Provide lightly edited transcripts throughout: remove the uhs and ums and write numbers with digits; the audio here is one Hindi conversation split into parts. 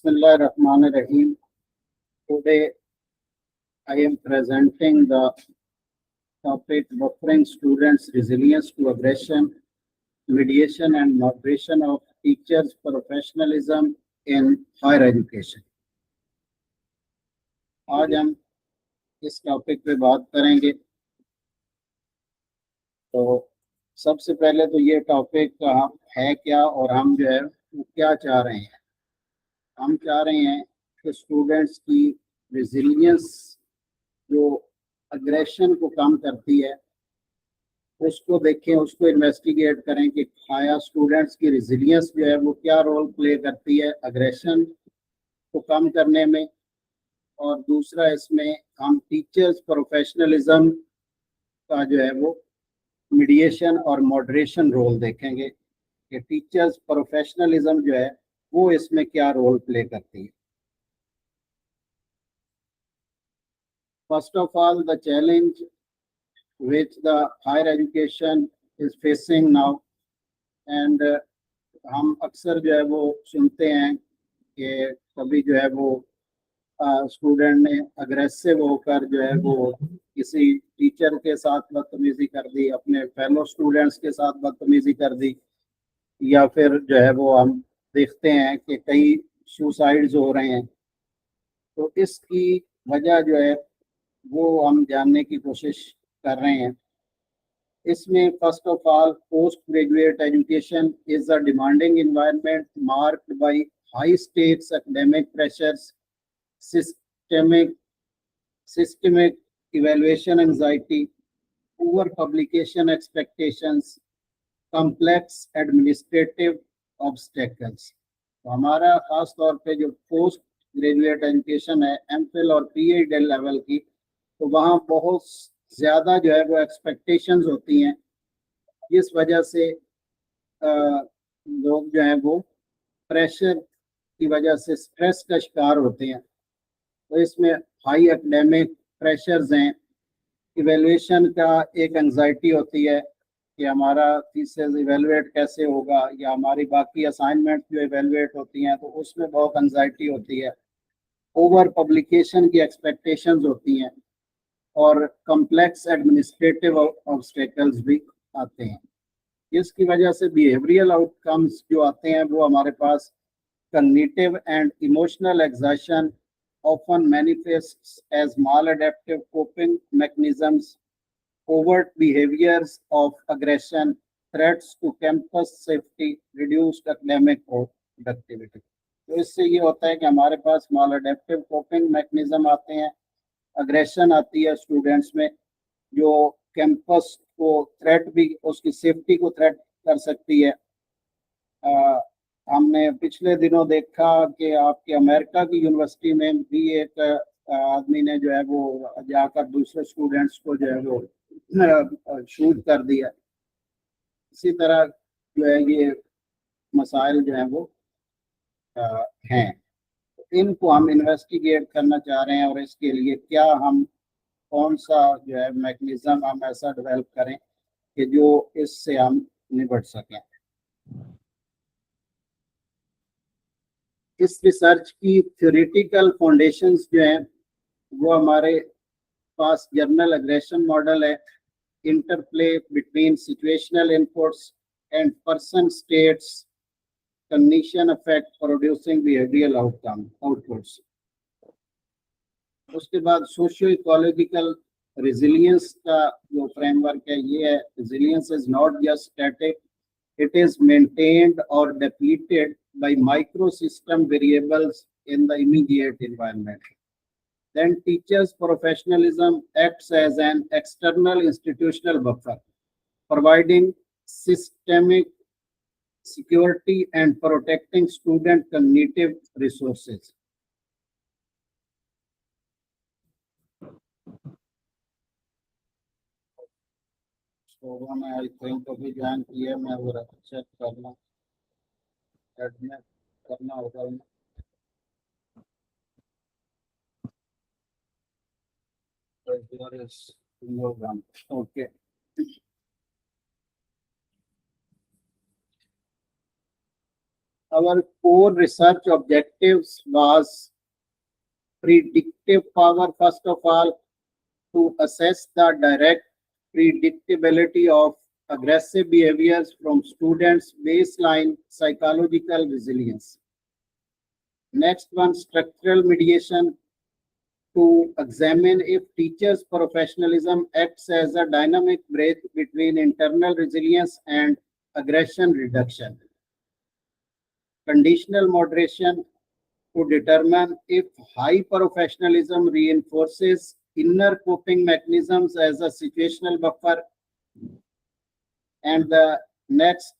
Bismillahirrahmanirrahim. Today I am presenting the topic buffering students' resilience to aggression, mediation and moderation of teachers' professionalism in higher education. आज हम इस टॉपिक पे बात करेंगे। तो सबसे पहले तो ये टॉपिक है क्या और हम जो है वो क्या चाह रहे हैं। हम चाह रहे हैं कि स्टूडेंट्स की रेजिलियंस जो अग्रेशन को कम करती है उसको देखें, उसको इन्वेस्टिगेट करें कि आया स्टूडेंट्स की रेजिलियंस जो है वो क्या रोल प्ले करती है अग्रेशन को कम करने में। और दूसरा इसमें हम टीचर्स प्रोफेशनलिज्म का जो है वो मीडिएशन और मॉडरेशन रोल देखेंगे कि टीचर्स प्रोफेशनलिज्म जो है वो इसमें क्या रोल प्ले करती है। First of all, the challenge which the higher education is facing now, and हम अक्सर जो है वो सुनते हैं कि कभी जो है वो स्टूडेंट ने अग्रेसिव होकर जो है वो किसी टीचर के साथ बदतमीजी कर दी, अपने फेलो स्टूडेंट्स के साथ बदतमीजी कर दी, या फिर जो है वो हम देखते हैं कि कई सुसाइड्स हो रहे हैं। तो इसकी वजह जो है वो हम जानने की कोशिश कर रहे हैं। इसमें first of all post graduate education is a demanding environment marked by high stakes academic pressures, systemic evaluation anxiety, poor publication expectations, complex administrative obstacles। तो हमारा खास तौर पे जो पोस्ट ग्रेजुएट एजुकेशन है एमफिल और पीएचडी लेवल की, तो वहाँ बहुत ज़्यादा जो है वो एक्सपेक्टेशंस होती हैं, जिस वजह से लोग जो हैं वो प्रेशर की वजह से स्ट्रेस का शिकार होते हैं। तो इसमें हाई एकेडमिक प्रेशर्स हैं, इवेल्युएशन का एक एंजाइटी होती है कि हमारा थीसिस इवेलुएट कैसे होगा, या हमारी बाकी असाइनमेंट जो इवेलुएट होती हैं तो उसमें बहुत एंजाइटी होती है। ओवर पब्लिकेशन की एक्सपेक्टेशंस होती हैं और कम्प्लेक्स एडमिनिस्ट्रेटिव ऑब्स्टेकल्स भी आते हैं, जिसकी वजह से बिहेवियरल आउटकम्स जो आते हैं वो हमारे पास cognitive and emotional exhaustion often manifests as maladaptive coping mechanisms, overt behaviors of aggression, threats to campus safety, reduced academic productivity। तो इससे ये होता है कि हमारे पास maladaptive coping mechanism आते हैं, अग्रेशन आती है स्टूडेंट्स में जो कैंपस को थ्रेट भी, उसकी सेफ्टी को थ्रेट कर सकती है। हमने पिछले दिनों देखा कि आपके अमेरिका की यूनिवर्सिटी में भी एक आदमी ने जो है वो जाकर दूसरे स्टूडेंट्स को जो है वो शूट कर दिया। इसी तरह जो है ये मसाइल जो हैं वो हैं, इनको हम इन्वेस्टिगेट करना चाह रहे हैं और इसके लिए क्या हम कौन सा जो है मैकेनिज्म हम ऐसा डेवलप करें कि जो इससे हम निपट सकें। इस रिसर्च की थ्योरेटिकल फाउंडेशंस जो हैं वो हमारे पास जर्नल अग्रेशन मॉडल है, interplay between situational inputs and person states condition effect producing behavioural outputs. उसके बाद सोशियो इकोलॉजिकल रेजिलियंस का जो फ्रेमवर्क है ये है, resilience is not just static, it is maintained or depleted by microsystem variables in the immediate environment. Then teachers' professionalism acts as an external institutional buffer, providing systemic security and protecting student cognitive resources. I think अभी ज्वाइन किया, मैं वो चेक करना एडमिट करना होगा। Okay, Our core research objectives was predictive power, first of all, to assess the direct predictability of aggressive behaviors from students' baseline psychological resilience. Next one, structural mediation, to examine if teachers' professionalism acts as a dynamic bridge between internal resilience and aggression reduction. Conditional moderation, to determine if high professionalism reinforces inner coping mechanisms as a situational buffer. And the next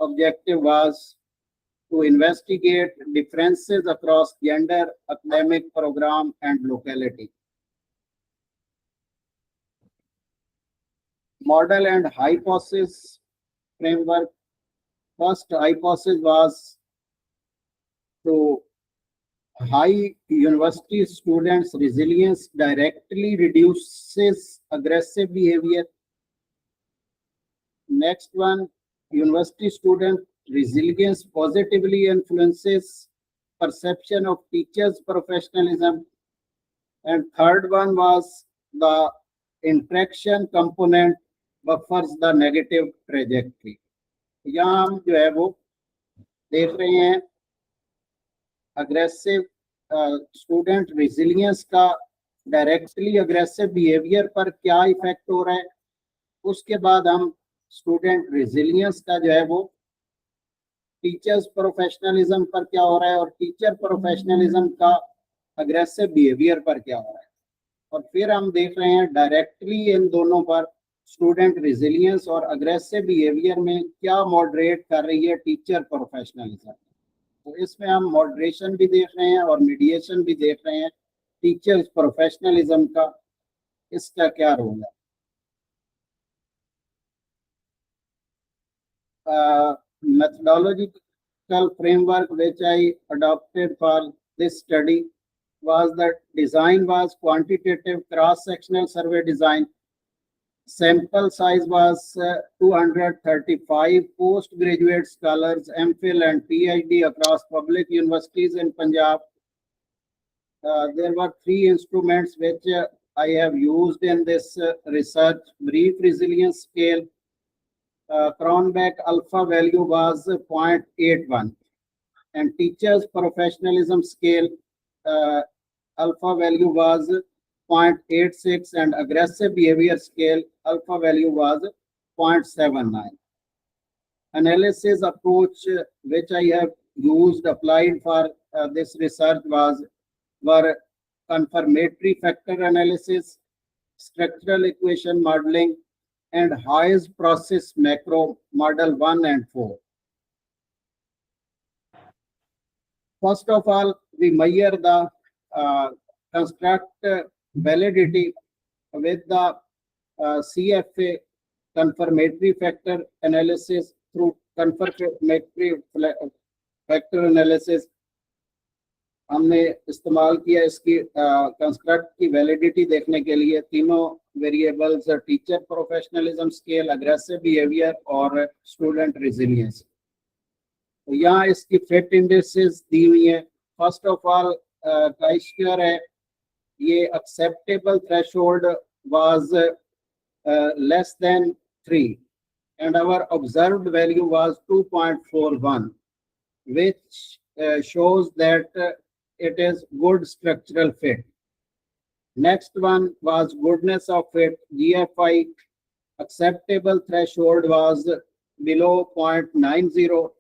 objective was to investigate differences across gender, academic program, and locality. Model and hypothesis framework. First hypothesis was to high university students' resilience directly reduces aggressive behavior. Next one, university student resilience positively influences perception of teachers' professionalism. And third one was the interaction component buffers the negative trajectory. यहाँ हम जो है वो देख रहे हैं अग्रेसिव स्टूडेंट रिजिलियंस का डायरेक्टली अग्रेसिव बिहेवियर पर क्या इफेक्ट हो रहा है, उसके बाद हम स्टूडेंट रिजिलियंस का जो है वो टीचर्स प्रोफेशनलिज्म पर क्या हो रहा है और टीचर प्रोफेशनलिज्म का अग्रेसिव बिहेवियर पर क्या हो रहा है, और फिर हम देख रहे हैं डायरेक्टली इन दोनों पर स्टूडेंट रिजिलियंस और अग्रेसिव बिहेवियर में क्या मॉडरेट कर रही है टीचर प्रोफेशनलिज्म। तो इसमें हम मॉडरेशन भी देख रहे हैं और मीडिएशन भी देख रहे हैं, टीचर्स प्रोफेशनलिज्म का इसका क्या रोल है। Methodological framework which I adopted for this study was that design was quantitative cross-sectional survey design. Sample size was 235 postgraduate scholars, MPhil and PhD across public universities in Punjab. There were 3 instruments which I have used in this research. Brief resilience scale, Cronbach alpha value was 0.81, and teachers professionalism scale alpha value was 0.86, and aggressive behavior scale alpha value was 0.79. Analysis approach which I have used applied for this research were confirmatory factor analysis, structural equation modeling, and Hayes process macro model 1 and 4. First of all, we measure the construct validity with the CFA confirmatory factor analysis through confirmatory factor analysis. हमने इस्तेमाल किया इसकी कंस्ट्रक्ट की वैलिडिटी देखने के लिए तीनों variables, teacher professionalism scale, aggressive behaviour और स्टूडेंट रिजिलियंस। तो यहाँ इसकी फिट इंडेक्सेस दी हुई है। फर्स्ट ऑफ ऑल क्राइटेरिया है, ये acceptable threshold was less than 3 and our observed value was 2.41, which shows that it is good structural fit. Next one was goodness of fit. GFI acceptable threshold was below 0.90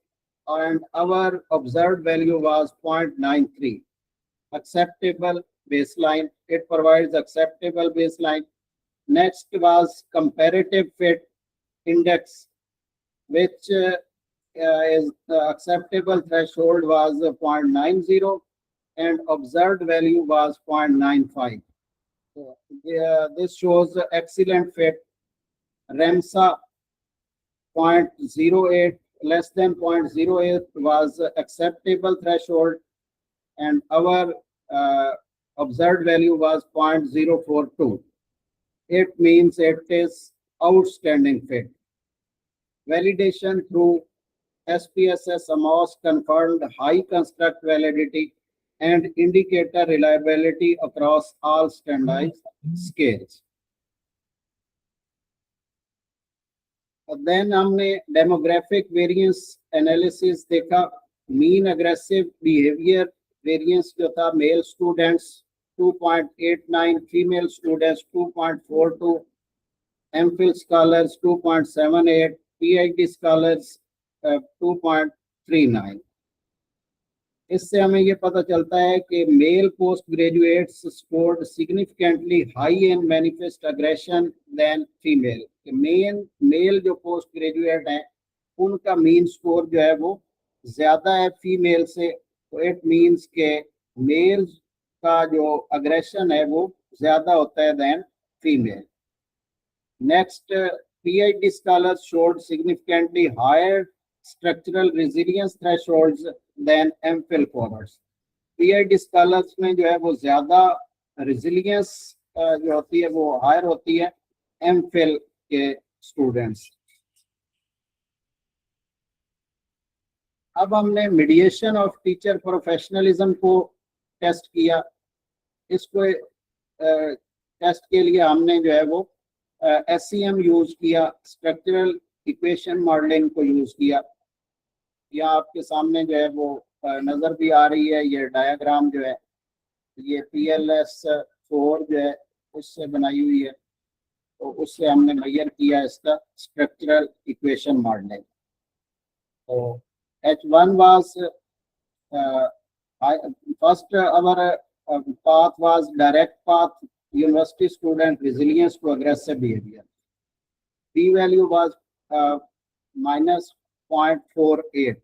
and our observed value was 0.93. Acceptable baseline, it provides acceptable baseline. Next was comparative fit index, which is acceptable threshold was 0.90 and observed value was 0.95. So, this shows excellent fit. REMSA 0.08, less than 0.08 was acceptable threshold and our observed value was 0.042. It means it is outstanding fit. Validation through SPSS AMOS confirmed high construct validity and indicator reliability across all standardized scales. Then हमने डेमोग्राफिक वेरिएंस एनालिसिस देखा. मीन अग्रेसिव बिहेवियर वेरिएंस जो था, male students 2.89, female students 2.42, MPhil scholars 2.78, PhD scholars 2.39. इससे हमें ये पता चलता है कि male post graduates scored significantly high in manifest aggression than female. Male जो पोस्ट ग्रेजुएट हैं उनका मीन स्कोर जो है वो ज्यादा है फीमेल से. तो इट मींस के मेल का जो अग्रेशन है वो ज्यादा होता है then female. Next, PhD scholars showed significantly higher structural resilience thresholds than MPhil cohorts. PhD scholars में जो है वो ज्यादा resilience जो होती है वो higher होती है MPhil के स्टूडेंट्स. अब हमने मीडिएशन ऑफ टीचर प्रोफेशनलिज्म को टेस्ट किया. इसको टेस्ट के लिए हमने जो है वो SEM यूज किया, स्ट्रक्चरल इक्वेशन मॉडलिंग को यूज किया. यहाँ आपके सामने जो है वो नजर भी आ रही है. ये डायग्राम जो है ये PLS4 जो है उससे बनाई हुई है. तो उससे हमने मेजर किया इसका स्ट्रक्चरल इक्वेशन मॉडलिंग. तो H1 was first our path was direct path, university student resilience to aggressive behavior. P value was minus 0.48.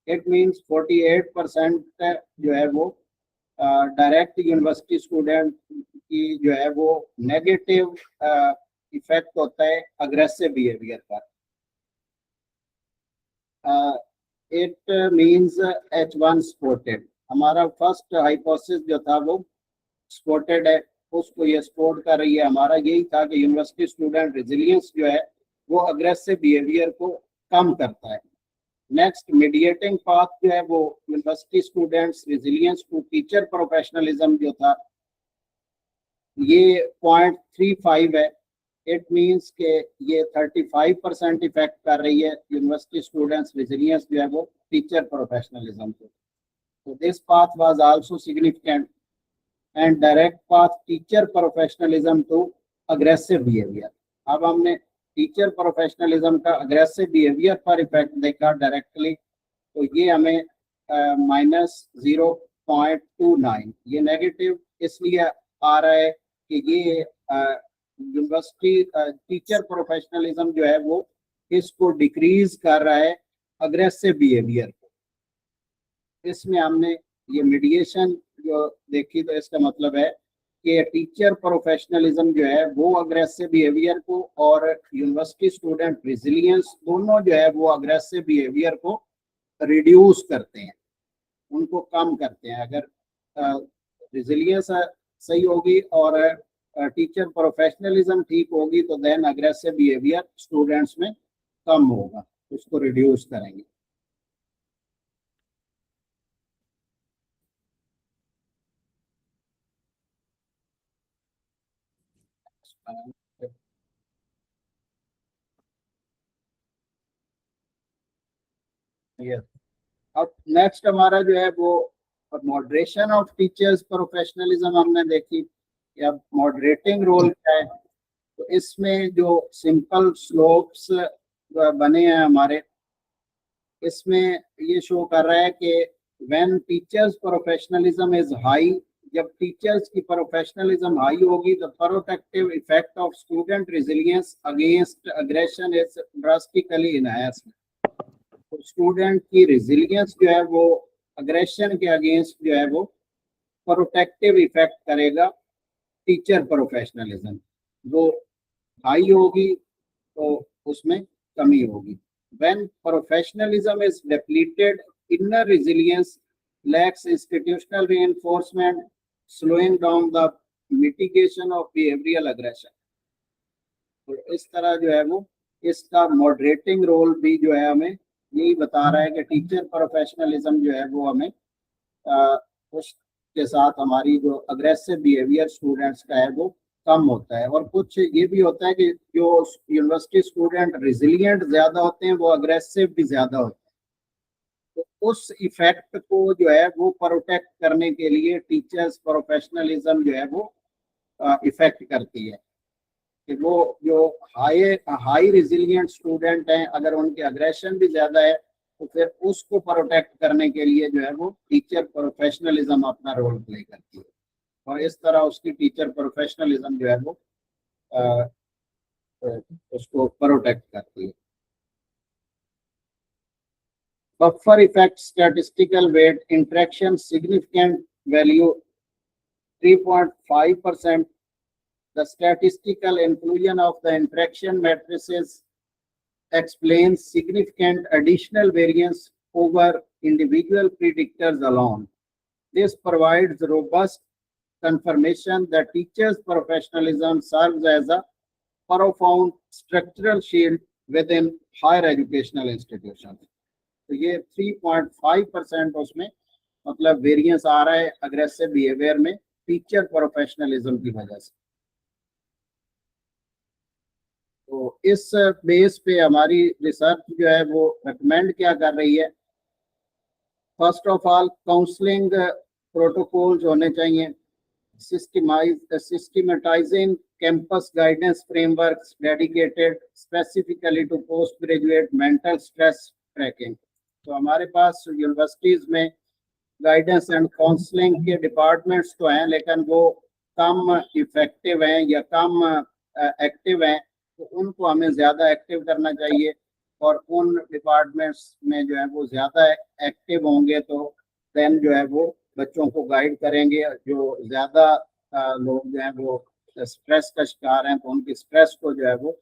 It means 48% जो है वो डायरेक्ट यूनिवर्सिटी स्टूडेंट की जो है वो नेगेटिव इफेक्ट होता है अग्रेसिव बिहेवियर का. It means H1 supported. हमारा फर्स्ट हाइपोथेसिस जो था वो स्पोर्टेड है, उसको ये सपोर्ट कर रही है. हमारा यही था कि यूनिवर्सिटी स्टूडेंट रेजिलियंस जो है वो अग्रेसिव बिहेवियर को कम करता है. नेक्स्ट, मीडिएटिंग पाथ जो है वो university students resilience to teacher professionalism जो था ये 0.35 है. इट मींस के ये 35% इफेक्ट कर रही है यूनिवर्सिटी स्टूडेंट्स रेजिलियंस जो है वो टीचर प्रोफेशनलिज्म को. तो this path was also significant and direct path teacher professionalism to aggressive behaviour. अब हमने टीचर प्रोफेशनलिज्म का अग्रेसिव बिहेवियर पर इफेक्ट देखा डायरेक्टली. तो ये हमें -0.29 ये नेगेटिव इसलिए आ रहा है कि ये यूनिवर्सिटी टीचर प्रोफेशनलिज्म जो है वो इसको डिक्रीज कर रहा है अग्रेसिव बिहेवियर को. इसमें हमने ये मीडिएशन जो देखी तो इसका मतलब है कि टीचर प्रोफेशनलिज्म जो है वो अग्रेसिव बिहेवियर को और यूनिवर्सिटी स्टूडेंट रेजिलियंस दोनों जो है वो अग्रेसिव बिहेवियर को रिड्यूस करते हैं, उनको कम करते हैं. अगर रेजिलियंस सही होगी और टीचर प्रोफेशनलिज्म ठीक होगी तो देन अग्रेसिव बिहेवियर स्टूडेंट्स में कम होगा, उसको रिड्यूस करेंगे. अब नेक्स्ट हमारा जो है वो मॉडरेशन ऑफ टीचर्स प्रोफेशनलिज्म हमने देखी. या मॉडरेटिंग रोल क्या है. तो इसमें जो सिंपल स्लोप्स बने हैं हमारे, इसमें ये शो कर रहा है कि when teachers professionalism is high, जब टीचर्स की प्रोफेशनलिज्म हाई होगी तो protective effect of student resilience against aggression is drastically enhanced. तो स्टूडेंट की रेजिलियंस जो है वो अग्रेशन के अगेंस्ट जो है वो प्रोटेक्टिव इफेक्ट करेगा टीचर प्रोफेशनलिज्म. जो हाई होगी तो उसमें कमी होगी. When professionalism is depleted, inner resilience lacks institutional reinforcement, slowing down the mitigation of behavioral aggression. तो इस तरह जो है वो इसका मॉडरेटिंग रोल भी जो है हमें यही बता रहा है कि टीचर प्रोफेशनलिज्म जो है वो हमें उसके साथ हमारी जो अग्रेसिव बिहेवियर स्टूडेंट्स का है वो कम होता है। और कुछ ये भी होता है कि जो यूनिवर्सिटी स्टूडेंट रिजिलियंट ज्यादा होते हैं वो अग्रेसिव भी ज्यादा होते हैं। तो उस इफेक्ट को जो है वो प्रोटेक्ट करने के लिए टीचर्स प्रोफेशनलिज्म जो है वो इफेक्ट करती है कि वो जो हाई हाई रिजिलियंट स्टूडेंट हैं अगर उनके अग्रेशन भी ज्यादा है तो फिर उसको प्रोटेक्ट करने के लिए जो है वो टीचर प्रोफेशनलिज्म अपना रोल प्ले करती है और इस तरह उसकी टीचर प्रोफेशनलिज्म जो है वो उसको प्रोटेक्ट करती है। Buffer effect, statistical weight, interaction significant value 3.5%. The statistical inclusion of the interaction matrices explains significant additional variance over individual predictors alone. This provides robust confirmation that teachers' professionalism serves as a profound structural shield within higher educational institutions. तो ये 3.5% उसमें मतलब वेरिएंस आ रहा है अग्रेसिव बिहेवियर में टीचर प्रोफेशनलिज्म की वजह से। तो इस बेस पे हमारी रिसर्च जो है वो रिकमेंड क्या कर रही है, first of all counselling protocols होने चाहिए, systematizing campus guidance frameworks dedicated specifically to post graduate mental stress tracking. तो हमारे पास यूनिवर्सिटीज में गाइडेंस एंड काउंसलिंग के डिपार्टमेंट्स तो हैं लेकिन वो कम इफेक्टिव हैं या कम एक्टिव हैं, तो उनको हमें ज़्यादा एक्टिव करना चाहिए और उन डिपार्टमेंट्स में जो है वो ज़्यादा एक्टिव होंगे तो देन जो है वो बच्चों को गाइड करेंगे। जो ज़्यादा लोग जो हैं वो स्ट्रेस का शिकार हैं तो उनकी स्ट्रेस को जो है वो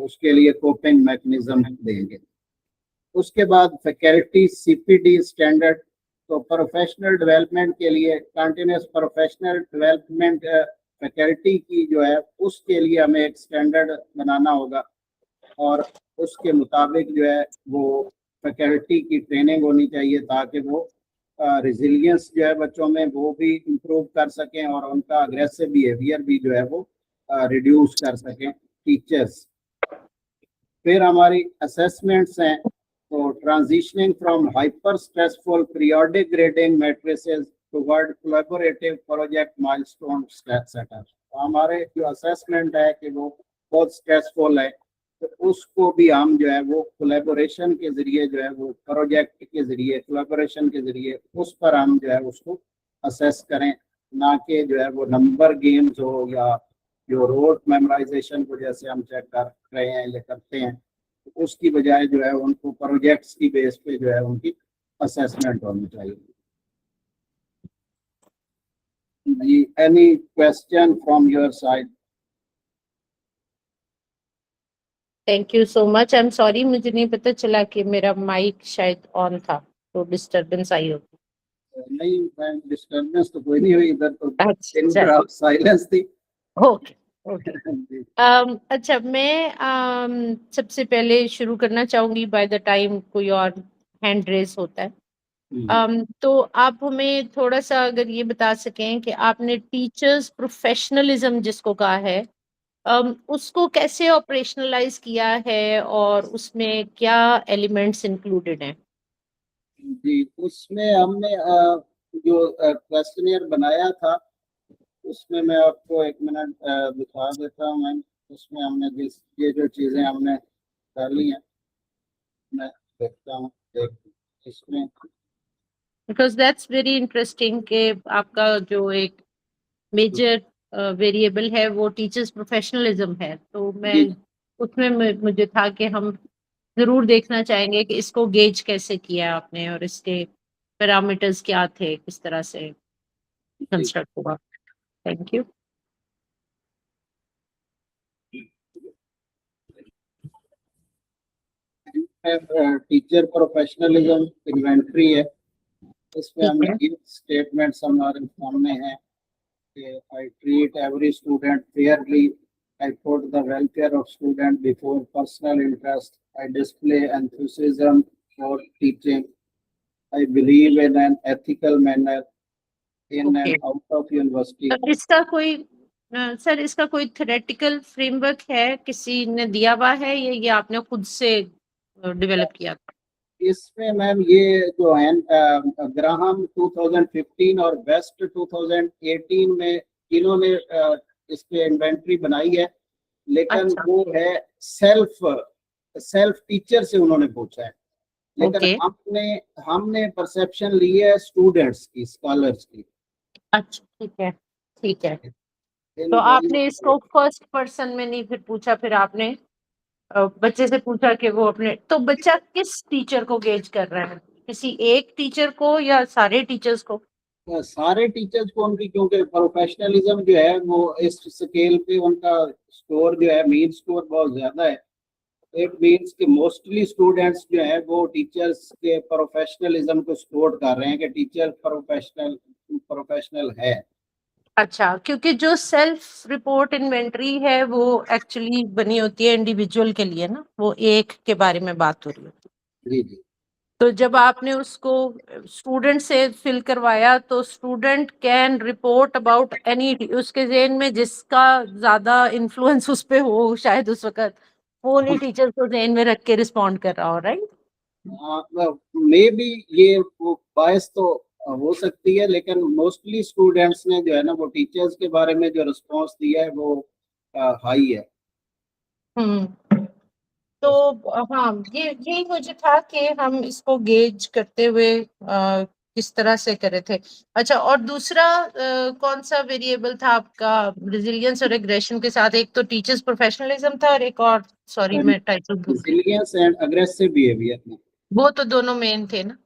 उसके लिए कोपिंग मैकेनिज्म देंगे। उसके बाद फैकल्टी CPD स्टैंडर्ड, तो प्रोफेशनल डेवलपमेंट के लिए कंटिन्यूस प्रोफेशनल डेवलपमेंट फैकल्टी की जो है उसके लिए हमें एक स्टैंडर्ड बनाना होगा और उसके मुताबिक जो है वो फैकल्टी की ट्रेनिंग होनी चाहिए ताकि वो रिजिलियंस जो है बच्चों में वो भी इम्प्रूव कर सकें और उनका अग्रेसिव बिहेवियर भी जो है वो रिड्यूस कर सकें टीचर्स। फिर हमारी असेसमेंट्स हैं, तो transitioning from hyper stressful periodic grading matrices toward collaborative project milestone setup. हमारे जो असेसमेंट है कि वो बहुत स्ट्रेसफुल है तो उसको भी हम जो है वो कोलैबोरेशन के जरिए जो है वो प्रोजेक्ट के जरिए कोलैबोरेशन के जरिए उस पर हम जो है उसको असेस करें, ना कि जो है वो नंबर गेम्स हो या जो रोड मेमोराइजेशन को जैसे हम चेक कर रहे हैं या करते हैं, तो उसकी बजाय जो है उनको प्रोजेक्ट्स की बेस पे जो है उनकी असेसमेंट होनी चाहिए। Any question from your side? Thank you so much. I am sorry, मुझे नहीं पता चला कि मेरा माइक शायद ऑन था तो डिस्टरबेंस आई होगी। नहीं, डिस्टरबेंस तो कोई नहीं हुई इधर, तो अच्छा, साइलेंस थी। Okay okay. अच्छा, मैं सबसे पहले शुरू करना चाहूंगी बाय द टाइम कोई और हैंड रेस होता है। तो आप हमें थोड़ा सा अगर ये बता सकें कि आपने टीचर्स प्रोफेशनलिज्म जिसको कहा है उसको कैसे ऑपरेशनलाइज किया है और उसमें क्या एलिमेंट्स इंक्लूडेड हैं? जी, उसमें हमने जो क्वेश्चनियर बनाया था उसमें मैं आपको एक मिनट दिखा देता हूँ मैम। उसमें हमने ये जो चीज़ें हमने कर ली हैं, मैं देखता हूँ इसमें, बिकॉज दैट्स वेरी इंटरेस्टिंग कि आपका जो एक मेजर वेरिएबल है वो टीचर्स प्रोफेशनलिज्म है, तो मैं उसमें मुझे था कि हम जरूर देखना चाहेंगे कि इसको गेज कैसे किया आपने और इसके पैरामीटर्स क्या थे, किस तरह से कंस्ट्रक्ट हुआ। Thank you. Teacher professionalism inventory है, इसमें हमने ये स्टेटमेंट्स हमारे सामने हैं कि I treat every student Fairlie, I put the welfare of student before personal interest, I display enthusiasm for teaching. I believe in an ethical manner in Okay. and out of university. Sir इसका कोई थ्योरेटिकल फ्रेमवर्क है, किसी ने दिया हुआ है या ये आपने खुद से डेवलप किया था? इसमें मैम ये जो है ग्राहम 2015 और वेस्ट 2018 में इन्होंने इस पे इन्वेंटरी बनाई है, लेकिन अच्छा। वो है सेल्फ टीचर से उन्होंने पूछा है, लेकिन Okay. हमने परसेप्शन ली है स्टूडेंट्स की, स्कॉलर्स की। अच्छा, ठीक है। तो आपने इसको फर्स्ट पर्सन में नहीं फिर पूछा, फिर आपने बच्चे से पूछा कि वो अपने, तो बच्चा किस टीचर को गेज कर रहा है, किसी एक टीचर को या सारे टीचर्स को? सारे टीचर्स को उनकी, क्योंकि प्रोफेशनलिज्म जो है वो इस स्केल पे उनका स्कोर जो है, मीन स्कोर बहुत ज्यादा है। इट मीन्स कि मोस्टली स्टूडेंट्स जो है वो टीचर्स के प्रोफेशनलिज्म को सपोर्ट कर रहे हैं कि टीचर प्रोफेशनल है। अच्छा, क्योंकि जो सेल्फ रिपोर्ट इन्वेंटरी है वो एक्चुअली बनी होती है इंडिविजुअल के लिए ना, वो एक के बारे में बात हो रही होती है। जी जी। तो जब आपने उसको स्टूडेंट से फिल करवाया तो student can report about any, उसके ज़हन में जिसका ज्यादा इन्फ्लुएंस उस पे हो शायद उस वक्त, वो उन्हीं टीचर को ज़हन में रख के रिस्पॉन्ड कर रहा हो, राइट? मे बी ये वो बायस तो हो सकती है, लेकिन मोस्टली स्टूडेंट्स ने जो है ना वो टीचर्स के बारे में जो रिस्पॉन्स दिया है वो हाई है। तो हाँ, ये यही मुझे था कि हम इसको गेज करते हुए किस तरह से करे थे। अच्छा, और दूसरा कौन सा वेरिएबल था आपका रेजिलियंस और एग्रेशन के साथ? एक तो टीचर्स प्रोफेशनलिज्म था और एक और, सॉरी मैं टाइटल भूल गई। रिजिलियंस एंड अग्रेसिव बिहेवियर में। वो तो दोनों मेन थे ना,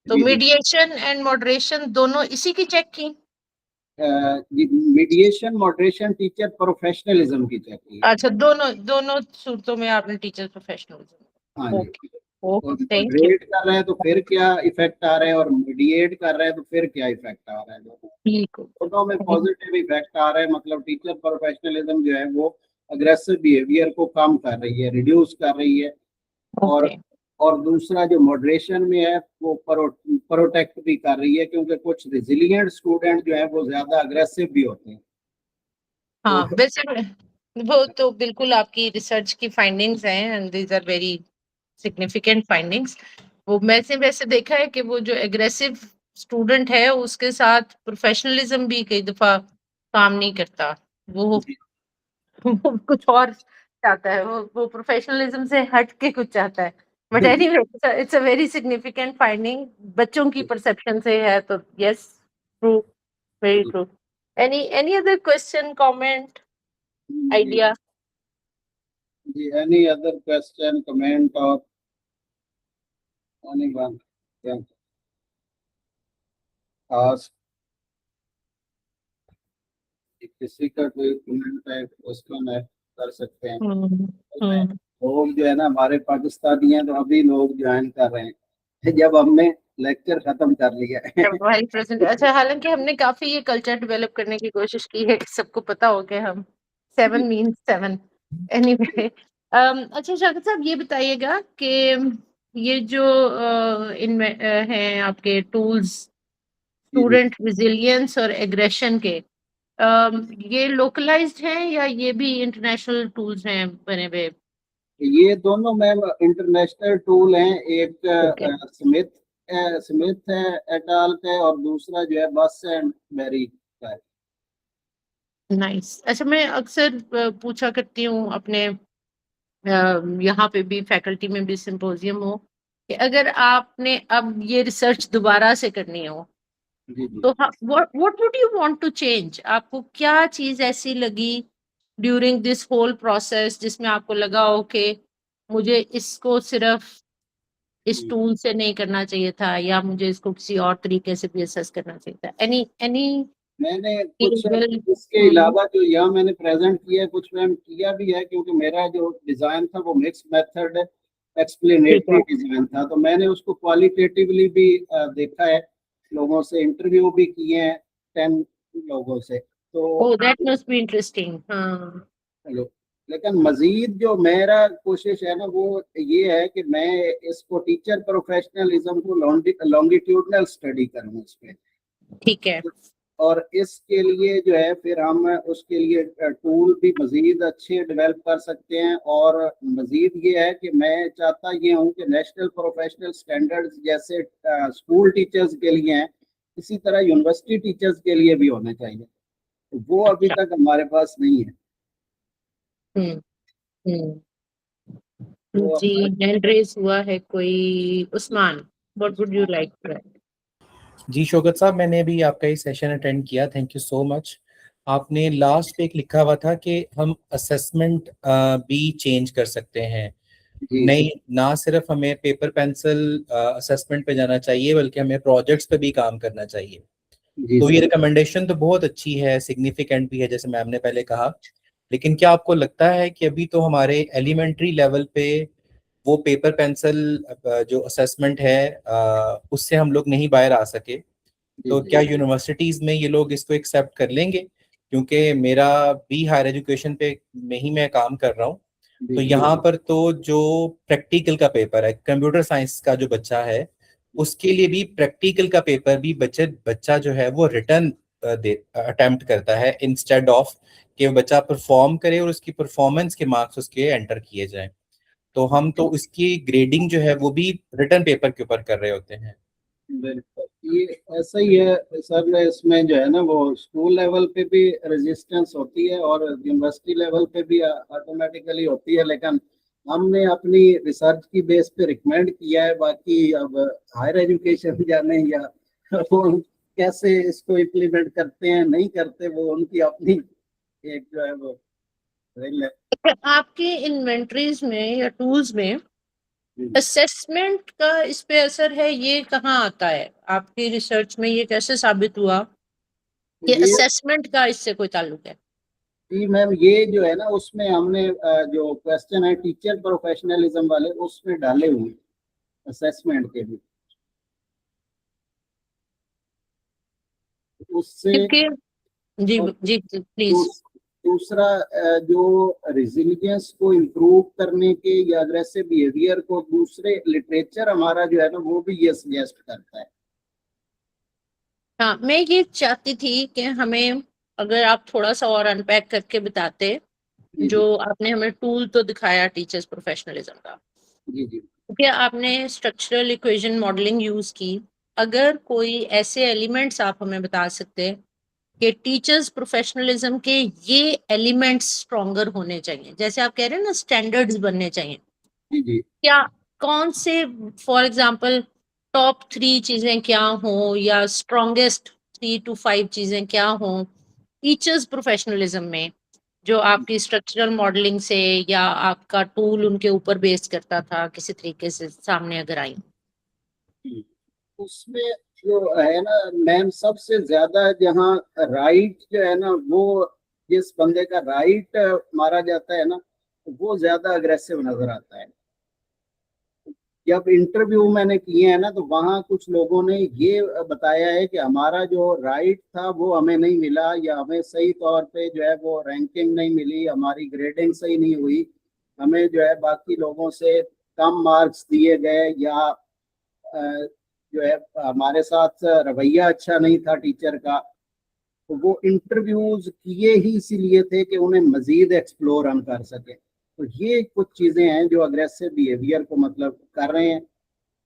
तो जी जी। मीडिएशन एंड मॉडरेशन दोनों इसी की चेक की? मीडिएशन मॉडरेशन टीचर प्रोफेशनलिज्म की चाहिए। अच्छा, दोनों दोनों सूरतों में आपने टीचर प्रोफेशनलिज्म। हाँ जी। ओके और ओके, थैंक यू। मॉडरेट कर रहे हैं तो फिर क्या इफेक्ट आ रहे हैं, और मीडिएट कर रहे हैं तो फिर क्या इफेक्ट आ रहा है, ठीक दोनों में पॉजिटिव इफेक्ट आ रहे हैं। मतलब टीचर प्रोफेशनलिज्म जो है वो अग्रेसिव बिहेवियर को कम कर रही है, रिड्यूस कर रही है। और ओके। और दूसरा जो मॉडरेशन में है वो प्रोटेक्ट भी कर रही है, क्योंकि कुछ रिजिलियंट स्टूडेंट जो है वो ज्यादा अग्रेसिव भी होते हैं। हाँ, तो वैसे वो तो बिल्कुल आपकी रिसर्च की फाइंडिंग्स हैं and these are very significant findings. वो मैंने वैसे देखा है कि वो जो एग्रेसिव स्टूडेंट है उसके साथ प्रोफेशनलिज्म भी कई दफा काम नहीं करता। वो वो कुछ और चाहता है, वो प्रोफेशनलिज्म से हट के कुछ चाहता है। But anyway, it's a very significant finding, बच्चों की परसेप्शन से है तो yes, true, very true. Any other question, comment, idea? any other question, comment, or anyone can ask? किसी का कोई कमेंट है, क्वेश्चन है, कर सकते हैं। लोग जो है ना हमारे पाकिस्तानी हैं, तो अभी लोग ज्वाइन कर रहे हैं जब हमने लेक्चर खत्म कर लिया है। अच्छा, हालांकि हमने काफी ये कल्चर डेवलप करने की कोशिश की है कि सबको पता हो कि हम 7 मीन्स 7। एनीवे, अच्छा शाकिब साहब, ये बताइएगा कि ये जो इनमें हैं आपके टूल्स स्टूडेंट रिजिलियंस और एग्रेशन के, ये लोकलाइज्ड हैं या ये भी इंटरनेशनल टूल्स हैं बने हुए? ये दोनों मैम इंटरनेशनल टूल हैं। एक Okay. स्मिथ है एटाल का, और दूसरा जो है बस एंड बेरी का है। नाइस। अच्छा, मैं अक्सर पूछा करती हूँ अपने यहाँ पे भी, फैकल्टी में भी, सिंपोजियम हो, कि अगर आपने अब ये रिसर्च दोबारा से करनी हो जी जी। तो what would you want to change? आपको क्या चीज ऐसी लगी ड्यूरिंग दिस होल प्रोसेस जिसमें आपको लगा हो कि मुझे इसको सिर्फ इस टूल से नहीं करना चाहिए था, या मुझे इसको किसी और तरीके से भी असेस करना चाहिए था? एनी एनी मैंने कुछ इसके अलावा जो यहाँ मैंने प्रेजेंट किया है, कुछ मैम किया भी है, क्योंकि मेरा जो डिजाइन था वो मिक्स मेथड एक्सप्लेनेटरी डिजाइन था, तो मैंने उसको क्वालिटेटिवली भी देखा है, लोगों से इंटरव्यू भी किए हैं 10 लोगों से। तो ओह, दैट मस्ट बी इंटरेस्टिंग। हाँ, हेलो, लेकिन मजीद जो मेरा कोशिश है ना वो ये है कि मैं इसको टीचर प्रोफेशनलिज्म को लॉन्गिट्यूडनल स्टडी करूँ इस पे। ठीक है। और इसके लिए जो है फिर हम उसके लिए टूल भी मजीद अच्छे डेवलप कर सकते हैं। और मजीद ये है कि मैं चाहता ये हूँ कि नेशनल प्रोफेशनल स्टैंडर्ड्स जैसे स्कूल टीचर्स के लिए हैं, इसी तरह यूनिवर्सिटी टीचर्स के लिए भी होने चाहिए। तो वो अभी अच्छा। तक हमारे पास नहीं है। हम्म। हम्म। तो जी, हैंड रेस हुआ है कोई, Usman, what would you like to add? जी शौकत साहब, मैंने अभी आपका ये सेशन अटेंड किया, थैंक यू सो मच। आपने लास्ट पे एक लिखा हुआ था कि हम असेसमेंट भी चेंज कर सकते हैं। जी नहीं, ना सिर्फ हमें पेपर पेंसिल असेसमेंट पे जाना चाहिए बल्कि हमें प्रोजेक्ट्स पे भी काम करना चाहिए। जी तो ये सर। रिकमेंडेशन तो बहुत अच्छी है, सिग्निफिकेंट भी है जैसे मैम ने पहले कहा। लेकिन क्या आपको लगता है कि अभी तो हमारे एलिमेंट्री लेवल पे वो पेपर पेंसिल जो असेसमेंट है उससे हम लोग नहीं बाहर आ सके? जी तो जी क्या यूनिवर्सिटीज में ये लोग इसको एक्सेप्ट कर लेंगे? क्योंकि मेरा भी हायर एजुकेशन पे में ही मैं काम कर रहा हूँ। जी तो यहाँ पर तो जो प्रैक्टिकल का पेपर है, कंप्यूटर साइंस का जो बच्चा है, उसके लिए भी प्रैक्टिकल का पेपर भी बच्चा जो है वो रिटर्न दे अटेम्प्ट करता है, इंस्टेड ऑफ कि वो बच्चा परफॉर्म करे और उसकी परफॉर्मेंस के मार्क्स उसके एंटर किए जाएं। तो हम तो उसकी ग्रेडिंग जो है वो भी रिटर्न पेपर के ऊपर कर रहे होते हैं। बिल्कुल ये ऐसा ही है सर। इसमें जो है ना वो स्कूल लेवल पे भी रेजिस्टेंस होती है और यूनिवर्सिटी लेवल पे भी ऑटोमेटिकली होती है। लेकिन हमने अपनी रिसर्च की बेस पे रिकमेंड किया है। बाकी अब हायर एजुकेशन जाने या वो कैसे इसको इम्प्लीमेंट करते हैं नहीं करते, वो उनकी अपनी एक जो है वो रेल है। आपके इन्वेंटरीज में या टूल्स में जी। असेसमेंट का इस पे असर है, ये कहाँ आता है? आपकी रिसर्च में ये कैसे साबित हुआ कि ये असेसमेंट का इससे कोई ताल्लुक है? जी मैम, ये जो है ना उसमें हमने जो क्वेश्चन है टीचर प्रोफेशनलिज्म वाले उसमें डाले हुए असेसमेंट के भी। उससे क्योंकि जी और जी प्लीज। दूसरा जो रिजिलियंस को इम्प्रूव करने के या अग्रेसिव बिहेवियर को दूसरे लिटरेचर हमारा जो है ना वो भी ये सजेस्ट करता है। हाँ, मैं ये चाहती थी कि हमें, अगर आप थोड़ा सा और अनपैक करके बताते, जी जी जो आपने हमें टूल तो दिखाया टीचर्स प्रोफेशनलिज्म का, जी जी क्योंकि आपने स्ट्रक्चरल इक्वेशन मॉडलिंग यूज की, अगर कोई ऐसे एलिमेंट्स आप हमें बता सकते कि टीचर्स प्रोफेशनलिज्म के ये एलिमेंट्स स्ट्रॉन्गर होने चाहिए, जैसे आप कह रहे हैं ना स्टैंडर्ड्स बनने चाहिए, जी जी क्या कौन से, फॉर एग्जांपल टॉप 3 चीजें क्या हो या स्ट्रॉन्गेस्ट 3 to 5 चीजें क्या हो टीचर्स प्रोफेशनलिज्म में, जो आपकी स्ट्रक्चरल मॉडलिंग से या आपका टूल उनके ऊपर बेस करता था किसी तरीके से सामने अगर आई? जी। उसमें जो है ना मैम सबसे ज्यादा जहाँ राइट जो है ना वो जिस बंदे का राइट मारा जाता है ना वो ज्यादा अग्रेसिव नजर आता है। जब इंटरव्यू मैंने किए हैं ना तो वहाँ कुछ लोगों ने ये बताया है कि हमारा जो राइट था वो हमें नहीं मिला या हमें सही तौर पे जो है वो रैंकिंग नहीं मिली, हमारी ग्रेडिंग सही नहीं हुई, हमें जो है बाकी लोगों से कम मार्क्स दिए गए या जो है हमारे साथ रवैया अच्छा नहीं था टीचर का। तो वो इंटरव्यूज किए ही इसीलिए थे कि उन्हें मजीद एक्सप्लोर हम कर सके। तो ये कुछ चीजें हैं जो अग्रेसिव बिहेवियर को मतलब कर रहे हैं।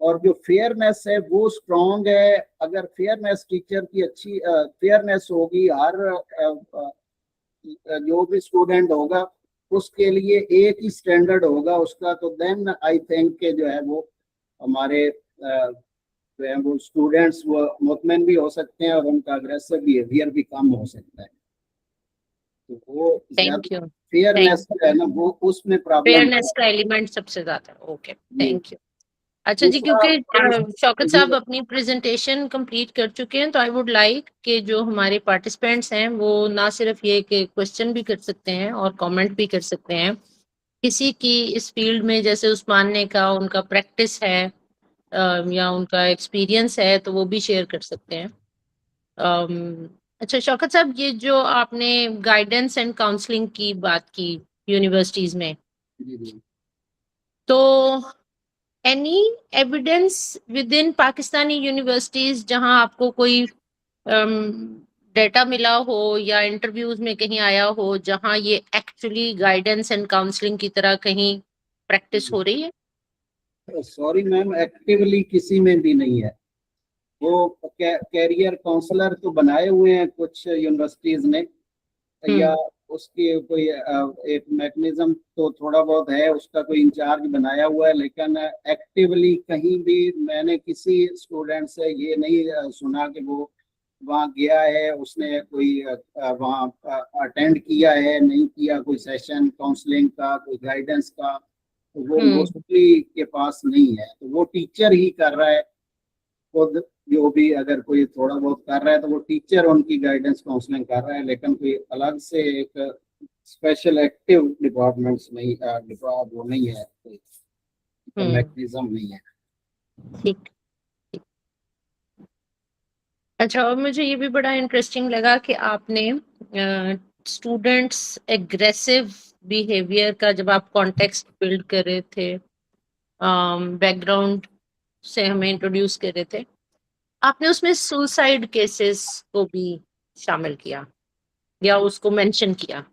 और जो फेयरनेस है वो स्ट्रांग है। अगर फेयरनेस टीचर की अच्छी फेयरनेस होगी, हर जो भी स्टूडेंट होगा उसके लिए एक ही स्टैंडर्ड होगा उसका, तो देन आई थिंक के जो है वो हमारे जो है वो स्टूडेंट्स वो मुतमईन भी हो सकते हैं और उनका अग्रेसिव बिहेवियर भी कम हो सकता है। तो वो थैंक ज्यादा यू। फेयरनेस थैंक जो है ना वो उसमें प्रॉब्लम है। फेयरनेस का एलिमेंट सबसे ज्यादा, ओके जी। Thank you. अच्छा जी, दूसरा क्योंकि शौकत जी साहब अपनी प्रेजेंटेशन कंप्लीट कर चुके हैं, तो आई वुड लाइक कि जो हमारे पार्टिसिपेंट्स हैं वो ना सिर्फ ये कि क्वेश्चन भी कर सकते हैं और कमेंट भी कर सकते हैं, किसी की इस फील्ड में जैसे उस्मान ने कहा उनका प्रैक्टिस है या उनका एक्सपीरियंस है तो वो भी शेयर कर सकते हैं। अच्छा शौकत साहब, ये जो आपने गाइडेंस एंड काउंसलिंग की बात की यूनिवर्सिटीज में। जी जी। तो any evidence with in Pakistani universities जहां आपको कोई डेटा मिला हो या इंटरव्यूज में कहीं आया हो जहां ये एक्चुअली गाइडेंस एंड काउंसलिंग की तरह कहीं प्रैक्टिस हो रही है? सॉरी मैम, एक्टिवली किसी में भी नहीं है। वो कैरियर काउंसलर तो बनाए हुए हैं कुछ यूनिवर्सिटीज ने, या उसकी कोई एक मैकेनिज्म तो थोड़ा बहुत है, उसका कोई इंचार्ज बनाया हुआ है, लेकिन एक्टिवली कहीं भी मैंने किसी स्टूडेंट से ये नहीं सुना कि वो वहाँ गया है, उसने कोई वहाँ अटेंड किया है, नहीं किया कोई सेशन काउंसलिंग का, कोई गाइडेंस का, तो वो मोस्टली के पास नहीं है। तो वो टीचर ही कर रहा है खुद, जो भी अगर कोई थोड़ा बहुत कर रहा है तो वो टीचर उनकी गाइडेंस काउंसलिंग कर रहा है, लेकिन कोई अलग से एक स्पेशल एक्टिव डिपार्टमेंट्स नहीं, वो नहीं है, मैकेनिज्म नहीं है। ठीक। अच्छा, और मुझे ये भी बड़ा इंटरेस्टिंग लगा कि आपने स्टूडेंट्स एग्रेसिव बिहेवियर का जब आप कॉन्टेक्स्ट बिल्ड कर रहे थे, बैकग्राउंड से हमें इंट्रोड्यूस कर रहे थे, आपने उसमें सुसाइड केसेस को भी शामिल किया या उसको मेंशन किया?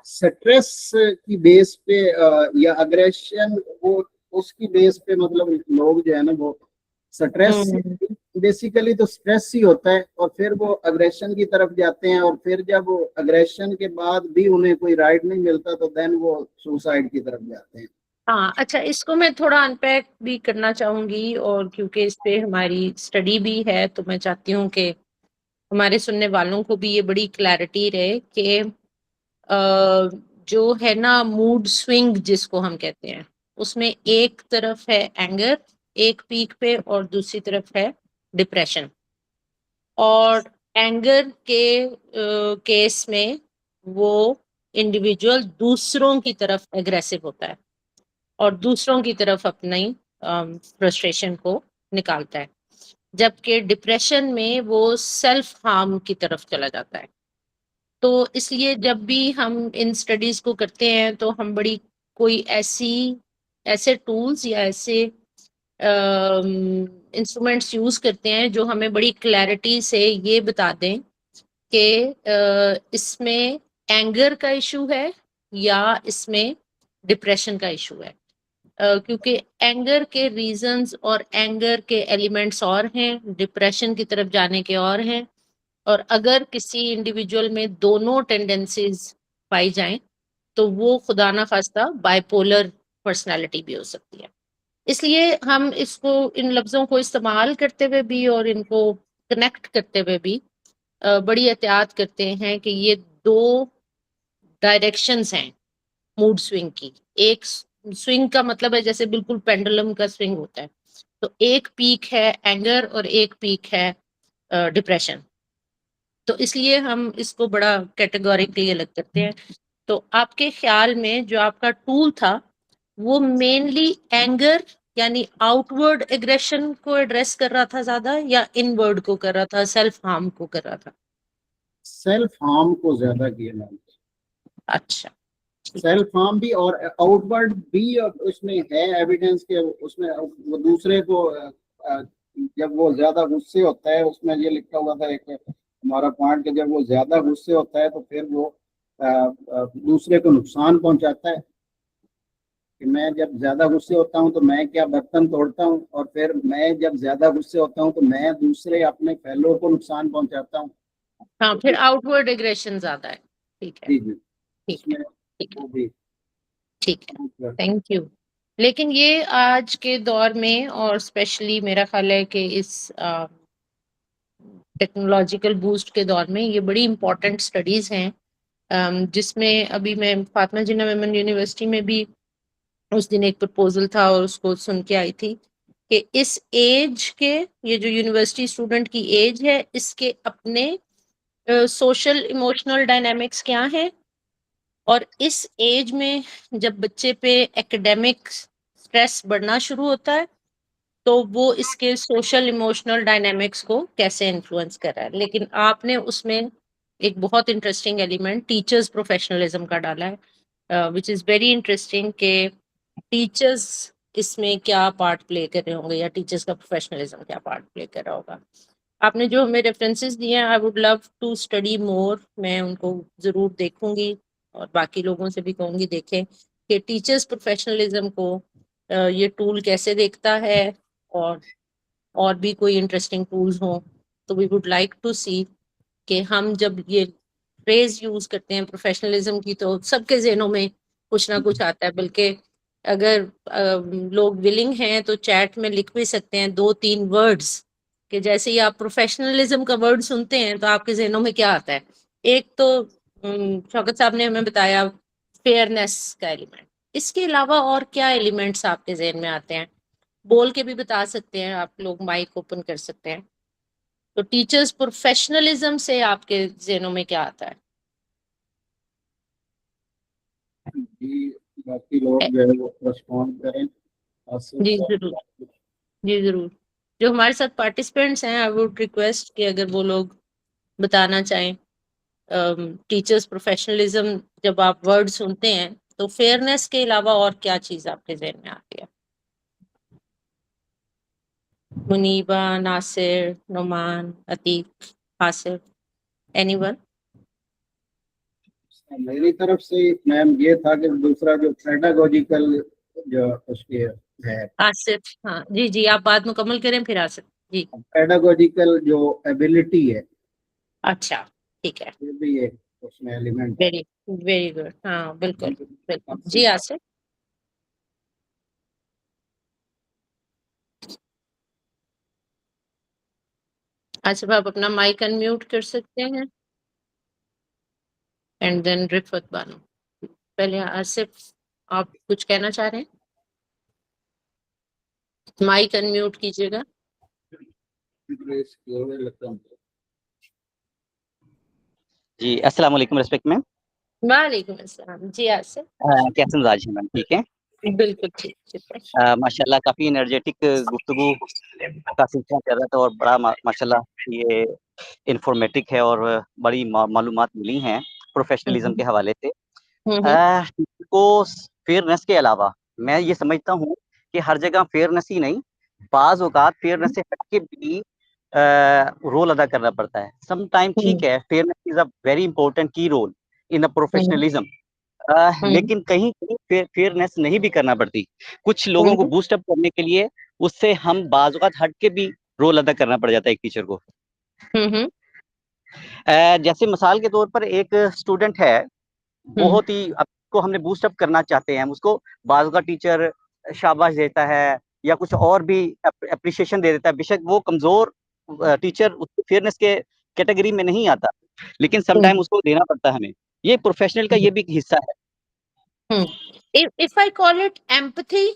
स्ट्रेस की बेस पे या अग्रेशन, वो उसकी बेस पे, मतलब लोग जो है ना वो स्ट्रेस, बेसिकली तो स्ट्रेस ही होता है, और फिर वो अग्रेशन की तरफ जाते हैं, और फिर जब वो अग्रेशन के बाद भी उन्हें कोई राइट नहीं मिलता तो देन वो सुसाइड की तरफ जाते हैं। हाँ, अच्छा, इसको मैं थोड़ा अनपैक भी करना चाहूंगी, और क्योंकि इस पे हमारी स्टडी भी है तो मैं चाहती हूँ कि हमारे सुनने वालों को भी ये बड़ी क्लैरिटी रहे कि जो है ना मूड स्विंग जिसको हम कहते हैं, उसमें एक तरफ है एंगर एक पीक पे और दूसरी तरफ है डिप्रेशन। और एंगर के केस में वो इंडिविजुअल दूसरों की तरफ एग्रेसिव होता है और दूसरों की तरफ अपनी फ्रस्ट्रेशन को निकालता है, जबकि डिप्रेशन में वो सेल्फ हार्म की तरफ चला जाता है। तो इसलिए जब भी हम इन स्टडीज को करते हैं तो हम बड़ी कोई ऐसे टूल्स या ऐसे इंस्ट्रूमेंट्स यूज करते हैं जो हमें बड़ी क्लैरिटी से ये बता दें कि इसमें एंगर का इशू है या इसमें डिप्रेशन का इशू है, क्योंकि एंगर के रीजंस और एंगर के एलिमेंट्स और हैं, डिप्रेशन की तरफ जाने के और हैं। और अगर किसी इंडिविजुअल में दोनों टेंडेंसीज पाई जाएं तो वो खुदा ना खास्ता बाइपोलर पर्सनालिटी भी हो सकती है। इसलिए हम इसको, इन लफ्जों को इस्तेमाल करते हुए भी और इनको कनेक्ट करते हुए भी बड़ी एहतियात करते हैं कि ये दो डायरेक्शंस हैं मूड स्विंग की। एक स्विंग का मतलब है जैसे बिल्कुल पेंडुलम का स्विंग होता है, तो एक पीक है एंगर और एक पीक है डिप्रेशन। तो इसलिए हम इसको बड़ा कैटेगोरिकली अलग करते हैं। तो आपके ख्याल में जो आपका टूल था वो मेनली एंगर यानी आउटवर्ड एग्रेशन को एड्रेस कर रहा था ज्यादा, या इनवर्ड को कर रहा था, सेल्फ हार्म को कर रहा था? सेल्फ हार्म को ज्यादा किया मैम। अच्छा, सेल्फ हार्म भी और आउटवर्ड भी उसमें है एविडेंस के, उसमें वो दूसरे को जब वो ज्यादा गुस्से होता है, उसमें ये लिखा हुआ था एक हमारा पॉइंट, कि जब वो ज्यादा गुस्से होता है तो फिर वो दूसरे को नुकसान पहुंचाता है, कि मैं जब ज्यादा गुस्से होता हूं तो मैं क्या बर्तन तोड़ता हूं, और फिर मैं जब ज्यादा गुस्से होता हूं तो मैं दूसरे अपने फेलो को नुकसान पहुंचाता हूं। हाँ, फिर आउटवर्ड एग्रेशन ज्यादा है। ठीक है, जी जी, ठीक है, इसमें ठीक वो है, भी ठीक है, थैंक यू। लेकिन ये आज के दौर में और स्पेशली मेरा ख्याल है कि इस टेक्नोलॉजिकल बूस्ट के दौर में ये बड़ी इंपॉर्टेंट स्टडीज हैं, जिसमें अभी मैं फातिमा जिन्ना मेमन यूनिवर्सिटी में भी उस दिन एक प्रपोजल था और उसको सुन के आई थी कि इस एज के, ये जो यूनिवर्सिटी स्टूडेंट की एज है, इसके अपने सोशल इमोशनल डायनामिक्स क्या हैं, और इस एज में जब बच्चे पे एकेडमिक स्ट्रेस बढ़ना शुरू होता है तो वो इसके सोशल इमोशनल डायनामिक्स को कैसे इन्फ्लुएंस कर रहा है। लेकिन आपने उसमें एक बहुत इंटरेस्टिंग एलिमेंट टीचर्स प्रोफेशनलिज्म का डाला है विच इज़ वेरी इंटरेस्टिंग कि टीचर्स इसमें क्या पार्ट प्ले कर रहे होंगे या टीचर्स का प्रोफेशनलिज्म क्या पार्ट प्ले कर रहा होगा। आपने जो हमें रेफरेंसेस दिए हैं, I would love to study more, मैं उनको ज़रूर देखूंगी और बाकी लोगों से भी कहूंगी देखें कि टीचर्स प्रोफेशनलिज्म को ये टूल कैसे देखता है, और भी कोई इंटरेस्टिंग टूल्स हों तो वी वुड लाइक टू सी कि हम जब ये फ्रेज यूज करते हैं प्रोफेशनलिज्म की तो सबके ज़हनों में कुछ ना कुछ आता है। बल्कि अगर लोग विलिंग हैं तो चैट में लिख भी सकते हैं 2-3 वर्ड्स कि जैसे ही आप प्रोफेशनलिज्म का वर्ड सुनते हैं तो आपके ज़हनों में क्या आता है। एक तो शौकत साहब ने हमें बताया फेयरनेस का एलिमेंट, इसके अलावा और क्या एलिमेंट्स आपके ज़हन में आते हैं? बोल के भी बता सकते हैं, आप लोग माइक ओपन कर सकते हैं। तो टीचर्स प्रोफेशनलिज्म से आपके ज़हनों में क्या आता है? जी, बाकी लोग जो है वो रिस्पॉन्ड करें। जी जरूर, जी जरूर। जो हमारे साथ पार्टिसिपेंट्स हैं, आई वुड रिक्वेस्ट कि अगर वो लोग बताना चाहें टीचर्स प्रोफेशनलिज्म जब आप वर्ड सुनते हैं तो फेयरनेस के अलावा और क्या चीज आपके ज़हन में आती है? मुनीबा, नासिर, नुमान, अतीक, आसिफ, एनीवन? मेरी तरफ से मैम ये था कि दूसरा जो पेडागोजिकल जो उसके है, आसिफ, हाँ जी जी, आप बात मुकम्मल करें फिर आसिफ जी। पेडागोजिकल जो एबिलिटी है, अच्छा, ठीक है, ये भी एक उसमें एलिमेंट है। वेरी वेरी गुड, हाँ बिल्कुल बिल्कुल जी। आसिफ, आसिफ आप अपना माइक अनम्यूट कर सकते हैं। And then Rifat Bano. पहले आसिफ, आप कुछ कहना चाह रहे हैं? माइक अनम्यूट कीजिएगा। जी, अस्सलाम वालेकुम रेस्पेक्ट मैम। वालेकुम अस्सलाम जी। आसिफ कैसे मिजाज हैं मैम? ठीक है। बिल्कुल ठीक ठीक है। माशाल्लाह काफ़ी एनर्जेटिक गुफ्तगू का सिलसिला चल रहा था और बड़ा माशाल्लाह ये इन्फॉर्मेटिव है और बड़ी मालूमात मिली हैं प्रोफेशनलिज्म के हवाले से। को फेयरनेस के अलावा मैं ये समझता हूँ कि हर जगह फेयरनेस ही नहीं, बाज़ औक़ात फेयरनेस से हट के भी रोल अदा करना पड़ता है। सम टाइम ठीक है, fairness is a very important की रोल इन अ प्रोफेशनलिज्म। लेकिन कहीं-कहीं फेयरनेस नहीं भी करना पड़ती। कुछ लोगों को बूस्ट अप करने के लिए उससे हम बाज़ औक़ात हट के भी रोल अदा करना पड़ जाता है एक टीचर को। जैसे मिसाल के तौर पर एक स्टूडेंट है, बहुत ही अब को हमने बूस्ट अप करना चाहते हैं, हम उसको बाज़ औक़ात टीचर शाबाश देता है या कुछ और भी एप्रिसिएशन दे देता है। बेशक वो कमज़ोर टीचर उसकी फेयरनेस के कैटेगरी में नहीं आता, लेकिन सम टाइम उसको देना पड़ता है हमें। ये प्रोफेशनल का ये भी एक हिस्सा है। If I call it empathy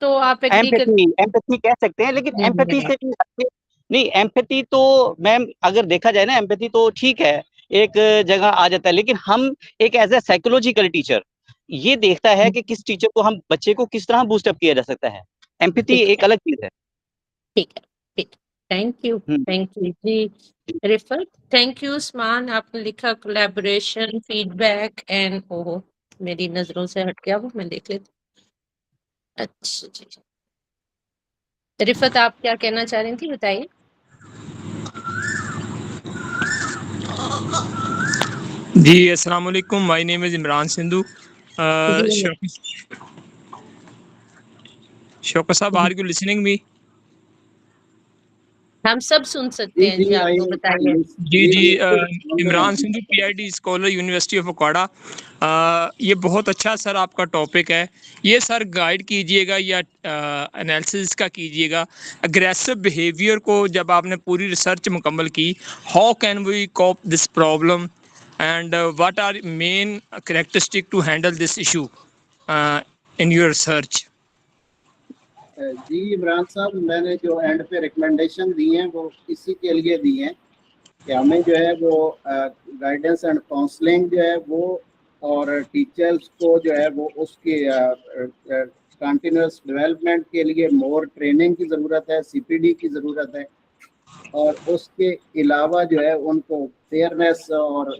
तो आप एग्री कर? एम्पैथी कह सकते हैं, लेकिन एम्पैथी से भी हटके नहीं, एम्पैथी तो मैम अगर देखा जाए ना, एम्पैथी तो ठीक है, एक जगह आ जाता है, लेकिन हम एक एज़ अ साइकोलॉजिकल टीचर ये देखता है कि किस टीचर को हम बच्चे को किस तरह बूस्ट अप किया जा सकता है। एम्पैथी एक अलग चीज़ है। ठीक है, ठीक। थैंक यू जी। Rifat, thank you. उस्मान, आपने लिखा कोलैबोरेशन, फीडबैक एंड ओहो मेरी नजरों से हट गया वो, मैं देख लेती। अच्छा जी, रिफत आप क्या कहना चाह रही थी, बताइए। जी, अस्सलाम वालेकुम, my name is Imran Sindhu. Shaukat साहब, आर यू लिसनिंग मी? हम सब सुन सकते हैं जी, आपको बताइए। जी, Imran Sindhu, PhD scholar, university of Okara. ये बहुत अच्छा सर आपका टॉपिक है। ये सर गाइड कीजिएगा या एनालिसिस का कीजिएगा अग्रेसिव बिहेवियर को। जब आपने पूरी रिसर्च मुकम्मल की, how can we cope this problem and what are main characteristic to handle this issue in your research? जी इमरान साहब, मैंने जो एंड पे रिकमेंडेशन दी हैं वो इसी के लिए दी हैं कि हमें जो है वो गाइडेंस एंड काउंसलिंग जो है वो, और टीचर्स को जो है वो उसके कंटिन्यूस डेवलपमेंट के लिए मोर ट्रेनिंग की ज़रूरत है, सीपीडी की ज़रूरत है, और उसके अलावा जो है उनको फेयरनेस और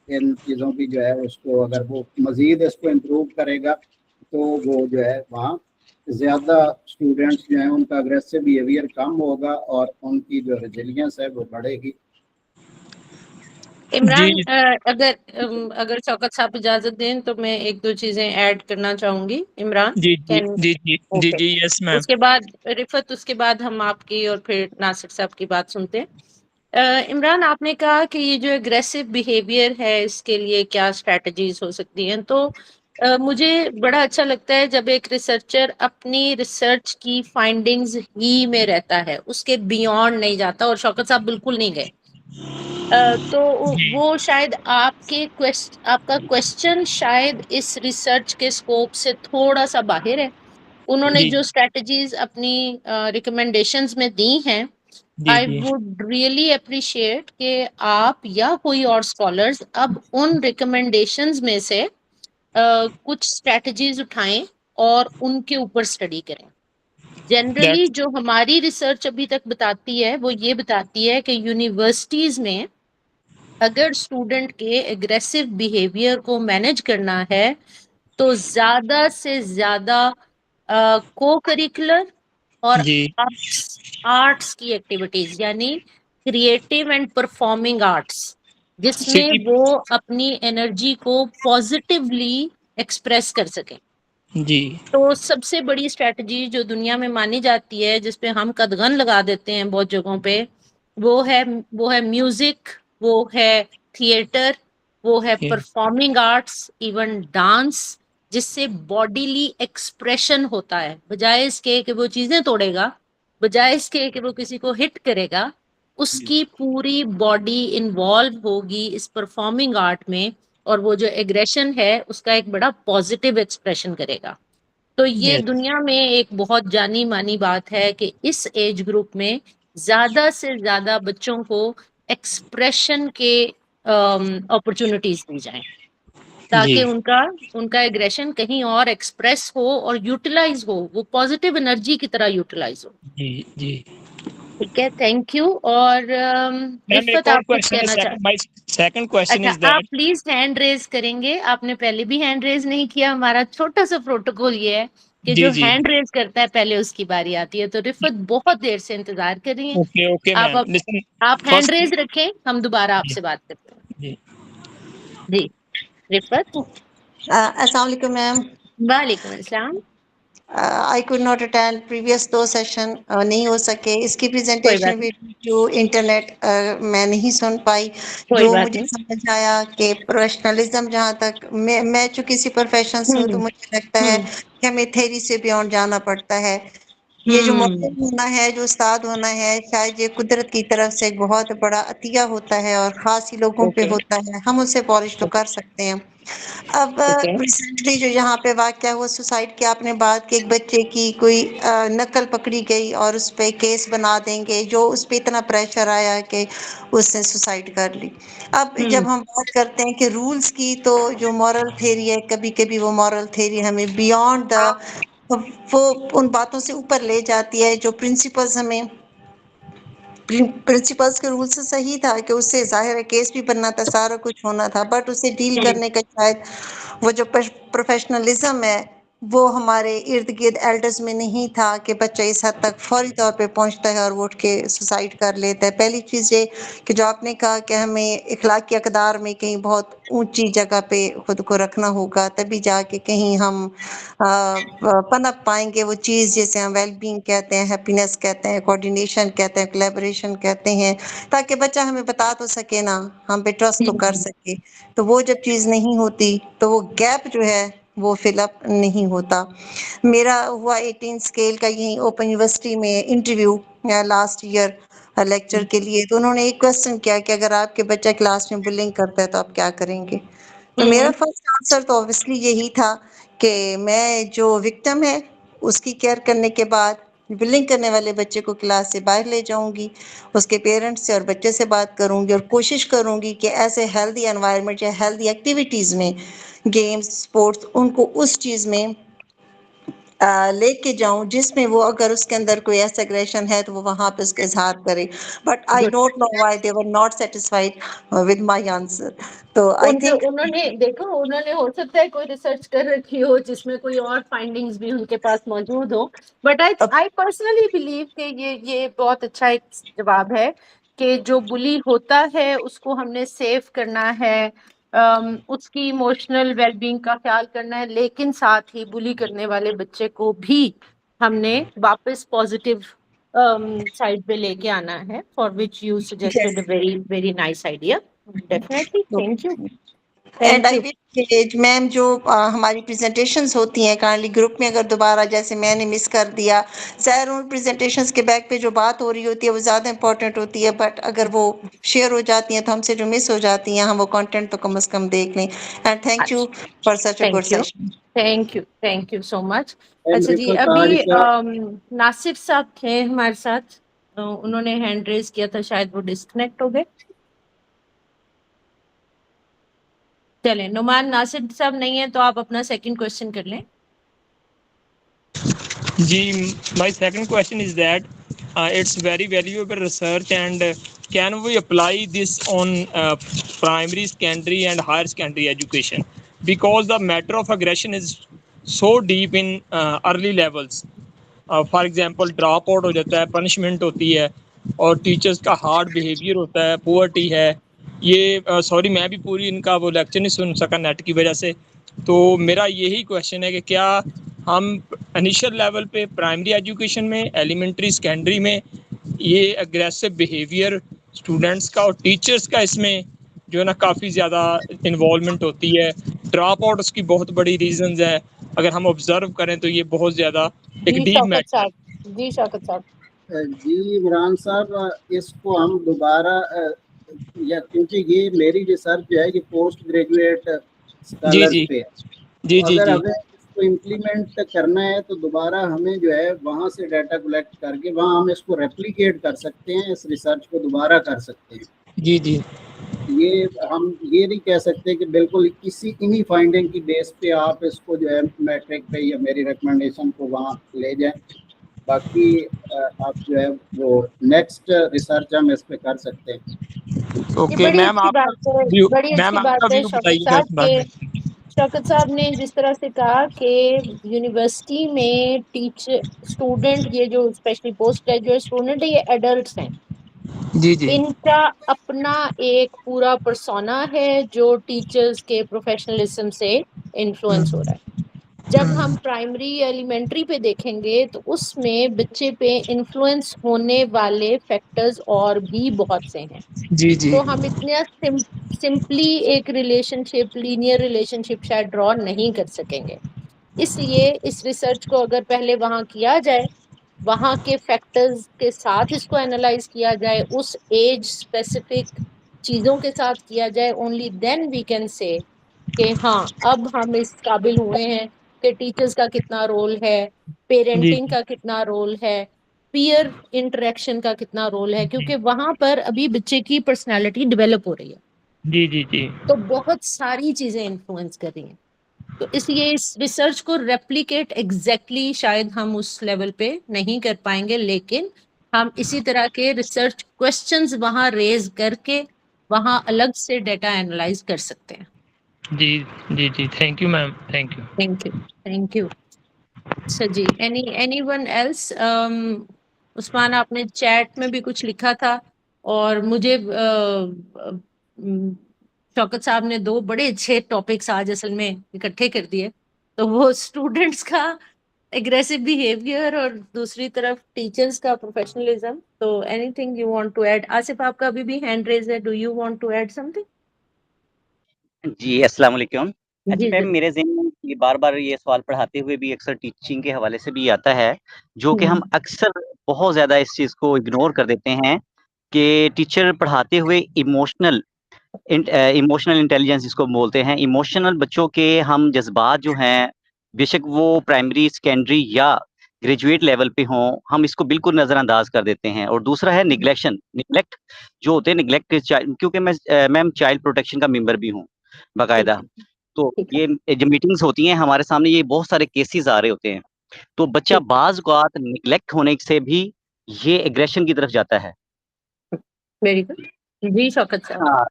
इन चीज़ों की जो है उसको अगर वो मज़ीद इसको इम्प्रूव करेगा तो वो जो है वहाँ ज़्यादा स्टूडेंट्स जो हैं उनका अग्रेसिव बिहेवियर कम होगा और उनकी जो रेजिलियंस है वो बढ़ेगी। इमरान, जी अगर शौकत साहब इजाजत दें तो मैं एक दो चीजें ऐड करना चाहूंगी। इमरान, जी जी कैन? जी जी जी ओके, जी यस मैम। उसके बाद रिफत, उसके बाद हम आपकी और फिर नासिर साहब की बात सुनते हैं। इमरान, आपने कहा कि ये जो एग्रेसिव बिहेवियर है इसके लिए क्या स्ट्रेटजीज हो सकती हैं, तो मुझे बड़ा अच्छा लगता है जब एक रिसर्चर अपनी रिसर्च की फाइंडिंग्स ही में रहता है, उसके बियॉन्ड नहीं जाता, और शौकत साहब बिल्कुल नहीं गए। तो जी वो शायद आपका क्वेश्चन शायद इस रिसर्च के स्कोप से थोड़ा सा बाहर है। उन्होंने जी जो स्ट्रेटजीज अपनी रिकमेंडेशंस में दी हैं, जी आई जी वुड रियली अप्रिशिएट कि आप या कोई और स्कॉलर्स अब उन रिकमेंडेशंस में से कुछ स्ट्रेटजीज उठाएं और उनके ऊपर स्टडी करें। जनरली दैट्स जो हमारी रिसर्च अभी तक बताती है वो ये बताती है कि यूनिवर्सिटीज में अगर स्टूडेंट के एग्रेसिव बिहेवियर को मैनेज करना है तो ज्यादा से ज्यादा को करिकुलर और जी आर्ट्स की एक्टिविटीज, यानी क्रिएटिव एंड परफॉर्मिंग आर्ट्स, जिसमें सिटी वो अपनी एनर्जी को पॉजिटिवली एक्सप्रेस कर सकें। जी तो सबसे बड़ी स्ट्रेटजी जो दुनिया में मानी जाती है, जिसपे हम कदगन लगा देते हैं बहुत जगहों पे, वो है म्यूजिक, वो है थिएटर, वो है परफॉर्मिंग आर्ट्स, इवन डांस, जिससे बॉडीली एक्सप्रेशन होता है। बजाय इसके कि वो चीजें तोड़ेगा, बजाय इसके कि वो किसी को हिट करेगा, उसकी पूरी बॉडी इन्वॉल्व होगी इस परफॉर्मिंग आर्ट में, और वो जो एग्रेशन है उसका एक बड़ा पॉजिटिव एक्सप्रेशन करेगा। तो ये यस दुनिया में एक बहुत जानी मानी बात है कि इस एज ग्रुप में ज्यादा से ज्यादा बच्चों को एक्सप्रेशन के अपॉर्चुनिटीज दी जाएं, जी ताकि उनका उनका एग्रेशन कहीं और एक्सप्रेस हो और यूटिलाइज हो, वो पॉजिटिव एनर्जी की तरह यूटिलाइज हो। जी जी ठीक है, थैंक यू। और मैम एक रिफत, और आप कुछ क्वेश्चन है, कहना चाहते? सेकंड माय सेकंड क्वेश्चन अच्छा, इज आप दैट प्लीज हैंड रेज करेंगे, आपने पहले भी हैंड रेज नहीं किया। हमारा छोटा सा प्रोटोकॉल ये है कि जी जो जी हैंड रेज करता है पहले उसकी बारी आती है। तो रिफत बहुत देर से इंतजार कर रही हैं। ओके ओके आप मैम अब लिसन आप हैंड फर्स्ट रेज रखें, हम दोबारा जी आपसे बात करते हैं। जी जी, रिफत। Assalamu alaikum, ma'am. वालेकुम अस्सलाम। I could not attend previous दो सेशन नहीं हो सके, इसकी कोई प्रेजेंटेशन बात नहीं, भी जो इंटरनेट मैं नहीं सुन पाई। कोई जो बात मुझे नहीं। समझ आया कि प्रोफेशनलिज्म, जहाँ तक मैं चूंकि इसी प्रोफेशन से हूँ, तो मुझे लगता है हम्म कि हमें थेरी से बियॉन्ड जाना पड़ता है। ये जो हम्म मौलवी होना है, जो उस्ताद होना है, शायद ये कुदरत की तरफ से एक बहुत बड़ा अतिया होता है और खास ही लोगों पे ओके होता है। हम उससे पॉलिश तो ओके कर सकते हैं। अब ओके। रिसेंटली जो यहाँ पे वाकया हुआ सुसाइड की, आपने बात की, एक बच्चे की कोई नकल पकड़ी गई और उस पे केस बना देंगे, जो उस पे इतना प्रेशर आया कि उसने सुसाइड कर ली। अब जब हम बात करते हैं कि रूल्स की, तो जो मॉरल थेरी है, कभी कभी वो मॉरल थेरी हमें बियॉन्ड द, वो उन बातों से ऊपर ले जाती है। जो प्रिंसिपल्स हमें प्रिंसिपल्स के रूल से सही था कि उससे जाहिर है केस भी बनना था, सारा कुछ होना था, बट उसे डील करने का शायद वो जो प्रोफेशनलिज्म है वो हमारे इर्द गिर्द एल्डर्स में नहीं था कि बच्चा इस हद तक फौरी तौर पे पहुंचता है और वो उठ के सुसाइड कर लेता है। पहली चीज़ ये कि जो आपने कहा कि हमें इखलाकी अक़दार में कहीं बहुत ऊंची जगह पे खुद को रखना होगा, तभी जाके कहीं हम पनप पाएंगे वो चीज़ जिसे हम वेलबींग कहते हैं, हैप्पीनेस कहते हैं, कोऑर्डिनेशन कहते हैं, कोलैबोरेशन कहते हैं, ताकि बच्चा हमें बता तो सके ना, हम पे ट्रस्ट तो कर सके। तो वो जब चीज़ नहीं होती तो वो गैप जो है वो फिलअप नहीं होता। मेरा हुआ 18 स्केल का यहीं ओपन यूनिवर्सिटी में इंटरव्यू लास्ट ईयर लेक्चर के लिए। तो उन्होंने एक क्वेश्चन किया कि अगर आपके बच्चा क्लास में बुलिंग करता है तो आप क्या करेंगे। तो मेरा फर्स्ट आंसर तो ऑब्वियसली यही था कि मैं जो विक्टिम है उसकी केयर करने के बाद बुलिंग करने वाले बच्चे को क्लास से बाहर ले जाऊंगी, उसके पेरेंट्स से और बच्चे से बात करूंगी और कोशिश करूंगी कि ऐसे हेल्दी एनवायरनमेंट या हेल्दी एक्टिविटीज़ में, गेम्स, स्पोर्ट्स, उनको उस चीज़ में लेके जाऊं जिसमें वो अगर उसके अंदर कोई ऐसा एग्रेशन है तो वो वहां पे उसका इजहार करे, but I Good. Don't know why they were not satisfied with my answer. तो आई थिंक उन्होंने देखो, उन्होंने हो सकता है कोई रिसर्च कर रखी हो जिसमें कोई और फाइंडिंग्स भी उनके पास मौजूद हो, बट आई पर्सनली बिलीव कि ये बहुत अच्छा एक जवाब है कि जो बुली होता है उसको हमने सेव करना है, उसकी इमोशनल वेलबींग का ख्याल करना है, लेकिन साथ ही बुली करने वाले बच्चे को भी हमने वापस पॉजिटिव साइड पे लेके आना है, for which you suggested a very very nice idea. Definitely, thank you. And thank I you. Wish ma'am जो हमारी प्रेजेंटेशंस होती हैं काइंडली ग्रुप में अगर दोबारा, जैसे मैंने मिस कर दिया, सर उन प्रेजेंटेशंस के बैक पे जो बात हो रही होती है वो ज़्यादा इंपॉर्टेंट होती है, बट अगर वो शेयर हो जाती हैं तो हमसे जो मिस हो जाती हैं हम वो कंटेंट तो कम से कम देख लें। And thank you for such a good thank you, session. Thank you so much. And अच्छा जी, Rifat अभी Sir, नासिर साहब थे हमारे साथ, उन्होंने हैंड रेज किया था, शायद वो डिस्कनेक्ट हो गए। चलें, नुमान, नासिर साहब नहीं है तो आप अपना सेकंड क्वेश्चन कर लें। जी, my second question is that it's very valuable research, and can we apply this on primary, secondary and higher secondary education, because the matter of aggression is so deep in early levels. For example drop out हो जाता है, पनिशमेंट होती है, और टीचर्स का हार्ड बिहेवियर होता है, पुअर्टी है। ये सॉरी मैं भी पूरी इनका वो लेक्चर नहीं सुन सका नेट की वजह से, तो मेरा यही क्वेश्चन है कि क्या हम इनिशियल लेवल पे प्राइमरी एजुकेशन में, एलिमेंट्री, सेकेंडरी में ये अग्रेसिव बिहेवियर स्टूडेंट्स का और टीचर्स का इसमें जो है ना काफ़ी ज़्यादा इन्वॉल्वमेंट होती है। ड्रॉप आउट उसकी बहुत बड़ी रीजंस है, अगर हम ऑब्जर्व करें तो ये बहुत ज़्यादा एक जी डीप शौकत मैटर। साहब, जी शौकत साहब। जी इमरान साहब, इसको हम दोबारा या क्योंकि ये मेरी रिसर्च जो है ये पोस्ट ग्रेजुएट जी स्कॉलर्स जी पे है, जी तो जी अगर जी हमें इसको इम्प्लीमेंट करना है तो दोबारा हमें जो है वहाँ से डाटा कलेक्ट करके वहाँ हम इसको रेप्लिकेट कर सकते हैं, इस रिसर्च को दोबारा कर सकते हैं। जी जी ये हम ये नहीं कह सकते कि बिल्कुल इन्हीं फाइंडिंग की बेस पे आप इसको जो है मैट्रिक पे या मेरी रिकमेंडेशन को वहाँ ले जाएं। बाकी आप जो है वो नेक्स्ट रिसर्च हम इस पे कर सकते हैं। ये ओके बड़ी मैम, अच्छी आपका बात है, व्यू, बड़ी मैम अच्छी आपका बात है व्यू शौकत बताइएगा साहब इस बारे के। में। शौकत साहब ने जिस तरह से कहा कि यूनिवर्सिटी में टीचर स्टूडेंट, ये जो स्पेशली पोस्ट ग्रेजुएट स्टूडेंट है, ये एडल्ट्स हैं, जी जी इनका अपना एक पूरा पर्सोना है जो टीचर्स के प्रोफेशनलिज्म से इन्फ्लुएंस हो रहा है। जब हम प्राइमरी एलिमेंट्री पे देखेंगे तो उसमें बच्चे पे इन्फ्लुएंस होने वाले फैक्टर्स और भी बहुत से हैं, जी जी तो हम इतना सिंपली एक रिलेशनशिप, लीनियर रिलेशनशिप शायद ड्रॉ नहीं कर सकेंगे। इसलिए इस रिसर्च को अगर पहले वहां किया जाए, वहां के फैक्टर्स के साथ इसको एनालाइज किया जाए, उस एज स्पेसिफिक चीजों के साथ किया जाए, only then we can say कि हाँ अब हम इस काबिल हुए हैं कि टीचर्स का कितना रोल है, जी पेरेंटिंग का कितना रोल है, पीयर इंटरेक्शन का कितना रोल है, क्योंकि वहां पर अभी बच्चे की पर्सनालिटी डेवलप हो रही है, जी जी जी तो बहुत सारी चीजें इन्फ्लुएंस कर रही हैं। तो इसलिए इस रिसर्च को रेप्लिकेट एग्जैक्टली शायद हम उस लेवल पे नहीं कर पाएंगे, लेकिन हम इसी तरह के रिसर्च क्वेश्चंस वहां रेज करके वहां अलग से डेटा एनालाइज कर सकते हैं। जी जी जी thank you ma'am, thank you. Thank you, thank you. अच्छा जी, एनीवन एल्स? उस्मान, आपने चैट में भी कुछ लिखा था और मुझे शौकत साहब ने दो बड़े अच्छे टॉपिक्स आज असल में इकट्ठे कर दिए, तो वो स्टूडेंट्स का एग्रेसिव बिहेवियर और दूसरी तरफ टीचर्स का प्रोफेशनलिज्म। तो anything you want to add? Asif, आपका अभी भी हैंड रेज है, do you want to add something? जी, अस्सलाम वालेकुम। अच्छा जी मैम, जी। मेरे ज़हन में ये बार-बार ये सवाल पढ़ाते हुए भी अक्सर टीचिंग के हवाले से भी आता है, जो कि हम अक्सर बहुत ज़्यादा इस चीज़ को इग्नोर कर देते हैं कि टीचर पढ़ाते हुए इमोशनल इंटेलिजेंस जिसको बोलते हैं, इमोशनल बच्चों के हम जज़्बात जो हैं, बेशक वो प्राइमरी, सेकेंडरी या ग्रेजुएट लेवल पे हों, हम इसको बिल्कुल नज़रअंदाज कर देते हैं। और दूसरा है निग्लेक्ट जो होते हैं, क्योंकि मैम चाइल्ड प्रोटेक्शन का मेंबर भी हूँ बाकायदा। तो ठीक है। ये जो मीटिंग्स होती हैं हमारे सामने, ये बहुत सारे केसेस आ रहे होते हैं। तो बच्चा बाज औक़ात निग्लेक्ट होने से भी ये एग्रेशन की तरफ जाता है। Very good. जी शौकत साहब। हाँ।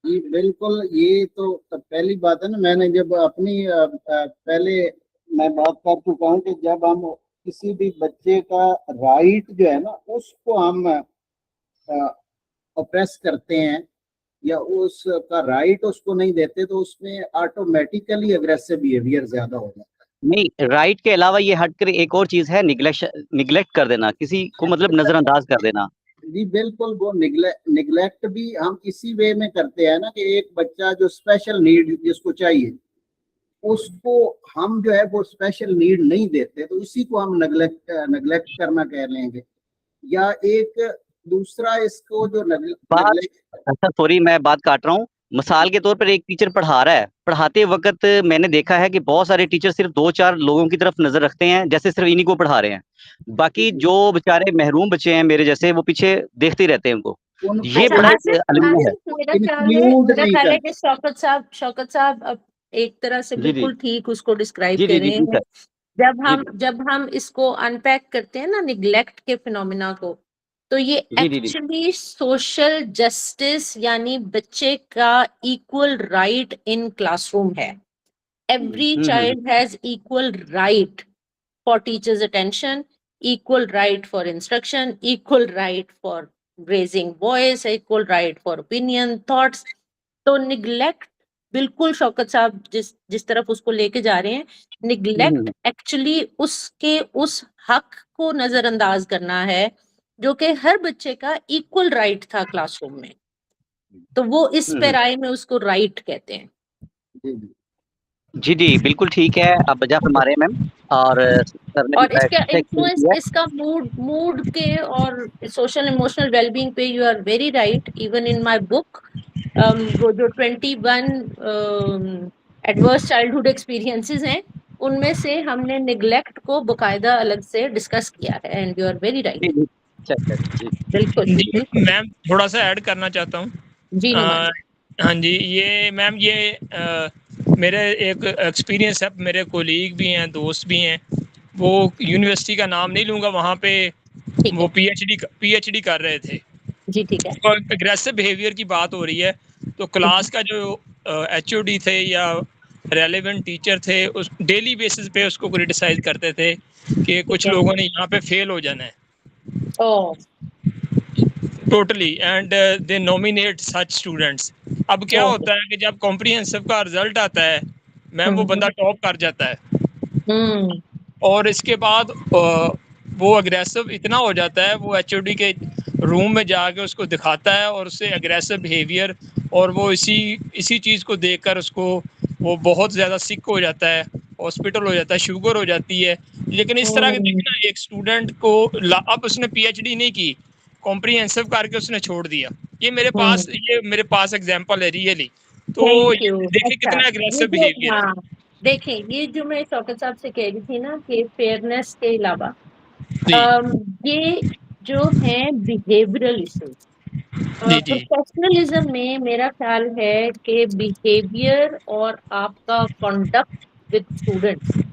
जी बिल्कुल, ये तो पहली बात है ना, मैंने जब अपनी पहले मैं बात कर चुका हूँ कि जब हम किसी भी बच्चे का राइट जो है ना उसको हम ऑप्रेस करते हैं या उसका राइट उसको नहीं देते, तो उसमें ऑटोमेटिकली अग्रेसिव बिहेवियर ज्यादा हो जाता है। नहीं, राइट के अलावा ये हटकर एक और चीज़ है, निग्लेक्ट कर देना, किसी को मतलब नज़रअंदाज कर देना। जी बिल्कुल, वो निग्लेक्ट भी हम इसी वे में करते हैं ना कि एक बच्चा जो स्पेशल नीड जिसको चाहिए उसको हम जो है वो स्पेशल नीड नहीं देते, तो इसी को हम नेग्लेक्ट करना कह लेंगे। या एक दूसरा इसको जो अच्छा सॉरी मैं बात काट रहा हूँ। मिसाल के तौर पर एक टीचर पढ़ा रहा है, पढ़ाते वक्त मैंने देखा है कि बहुत सारे टीचर सिर्फ 2-4 लोगों की तरफ नजर रखते हैं, जैसे सिर्फ इन्हीं को पढ़ा रहे हैं। बाकी जो बेचारे महरूम बच्चे हैं मेरे जैसे, वो पीछे देखते ही रहते हैं उनको। ये अच्छा, बड़ा आसिफ अलमिया है। मेरा ख्याल है कि शौकत साहब अब एक तरह से जी, जी। बिल्कुल ठीक उसको डिस्क्राइब जी, कर जी, जी, रहे जी, हैं। सर। जब हम इसको अनपैक करते हैं ना निग्लेक्ट के फिनोमिना को, तो ये जी, जी, जी। एक्चुअली सोशल जस्टिस यानी बच्चे का इक्वल राइट इन क्लासरूम है। Every child has equal right for teachers' attention, equal right for instruction, equal right for raising voice, equal right for opinion, thoughts. तो निग्लेक्ट बिल्कुल शौकत साहब जिस तरफ उसको लेके जा रहे हैं, निग्लेक्ट एक्चुअली उसके उस हक को नजरअंदाज करना है जो कि हर बच्चे का इक्वल राइट था क्लासरूम में। तो वो इस पैराए में उसको राइट कहते हैं। जी, जी, बिल्कुल ठीक है, आप बजा फरमा रहे हैं मैम। और सर ने भी और इसका अच्छा एक्सप्लेन इन्फ्लुएंस किया। इसका मूड के और सोशल इमोशनल वेलबींग पे you are very right. Even in my book वो जो 21 एडवर्स चाइल्डहुड एक्सपीरियंसेस हैं, उनमें से हमने निग्लेक्ट को बकायदा अलग से डिस्कस किया है। एंड यू आर वेरी जी, राइट। जी। अच्छा, जी। बिल्कुल जी बिल्कुल। मैम, थोड़ा सा ऐड करना चाहता हूँ। जी नुमान। हाँ जी, ये मैम ये मेरे एक एक्सपीरियंस है, मेरे कोलीग भी हैं, दोस्त भी हैं, वो यूनिवर्सिटी का नाम नहीं लूँगा, वहाँ पे ठीक वो है पीएचडी कर रहे थे। जी ठीक है। तो एग्रेसिव बिहेवियर की बात हो रही है, तो क्लास का जो एचओडी थे या रेलेवेंट टीचर थे, उस डेली बेसिस पे उसको क्रिटिसाइज करते थे कि कुछ है। लोगों ने यहाँ पे फेल हो जाना है oh totally, and they nominate such students. अब क्या होता है कि जब कॉम्प्रिहेंसिव का रिजल्ट आता है मैम, वो बंदा टॉप कर जाता है, और इसके बाद वो अग्रेसिव इतना हो जाता है, वो एचओडी के रूम में जाके उसको दिखाता है और उससे अग्रेसिव बिहेवियर, और वो इसी चीज़ को देखकर उसको वो बहुत ज़्यादा सिक हो जाता है, हॉस्पिटल हो जाता है, शुगर हो जाती है। लेकिन इस तरह के देखना, एक स्टूडेंट को अब उसने पीएचडी नहीं की, कॉम्प्रिहेंसिव करके उसने छोड़ दिया। ये मेरे पास एग्जांपल है रियली। तो थैंक यू। देखिए अच्छा, कितना ये अग्रेसिव जो बिहेवियर है। हाँ देखें, ये जो मैं शौकत साहब से कह रही थी ना कि फेयरनेस के अलावा जी ये जो है बिहेवियरल इश्यूज, जी जी प्रोफेशनलिज्म में मेरा ख्याल है कि बिहेवियर और आपका कंडक्ट विद स्टूडेंट्स, जी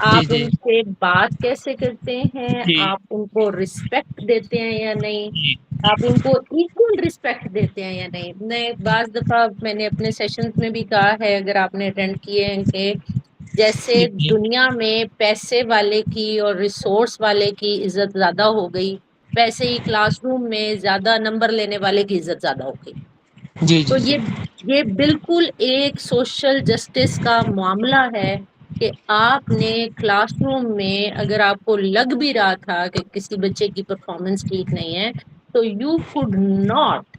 आप जी उनसे बात कैसे करते हैं, जी आप उनको रिस्पेक्ट देते हैं या नहीं, जी आप उनको इक्वल रिस्पेक्ट देते हैं या नहीं। बाज दफा मैंने अपने सेशंस में भी कहा है, अगर आपने अटेंड किए हैं, कि जैसे जी दुनिया में पैसे वाले की और रिसोर्स वाले की इज्जत ज्यादा हो गई, वैसे ही क्लासरूम में ज्यादा नंबर लेने वाले की इज्जत ज्यादा हो गई। जी तो जी जी ये बिल्कुल एक सोशल जस्टिस का मामला है कि आपने क्लासरूम में अगर आपको लग भी रहा था कि किसी बच्चे की परफॉर्मेंस ठीक नहीं है, तो you could not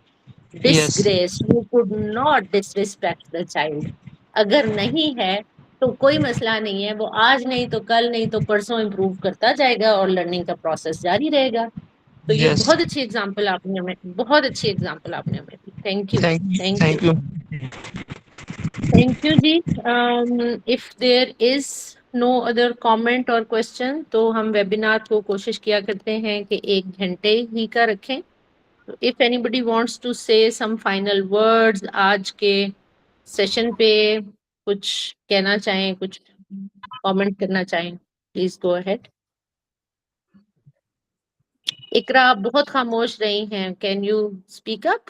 yes disgrace, you could not disrespect the child. अगर नहीं है तो कोई मसला नहीं है, वो आज नहीं तो कल, नहीं तो परसों इम्प्रूव करता जाएगा और लर्निंग का प्रोसेस जारी रहेगा। तो ये यस बहुत अच्छी एग्जांपल आपने हमें बहुत अच्छी एग्जांपल आपने हमें दी। Thank you. Thank you. Thank you. Thank you जी। If there is no other comment or question, तो हम वेबिनार को कोशिश किया करते हैं कि 1 घंटे ही का रखें। तो इफ एनीबडी वांट्स टू से सम फाइनल वर्ड्स, आज के सेशन पे कुछ कहना चाहें, कुछ कमेंट करना चाहें, प्लीज गो अहेड। इकरा, आप बहुत खामोश रही हैं, कैन यू स्पीक अप?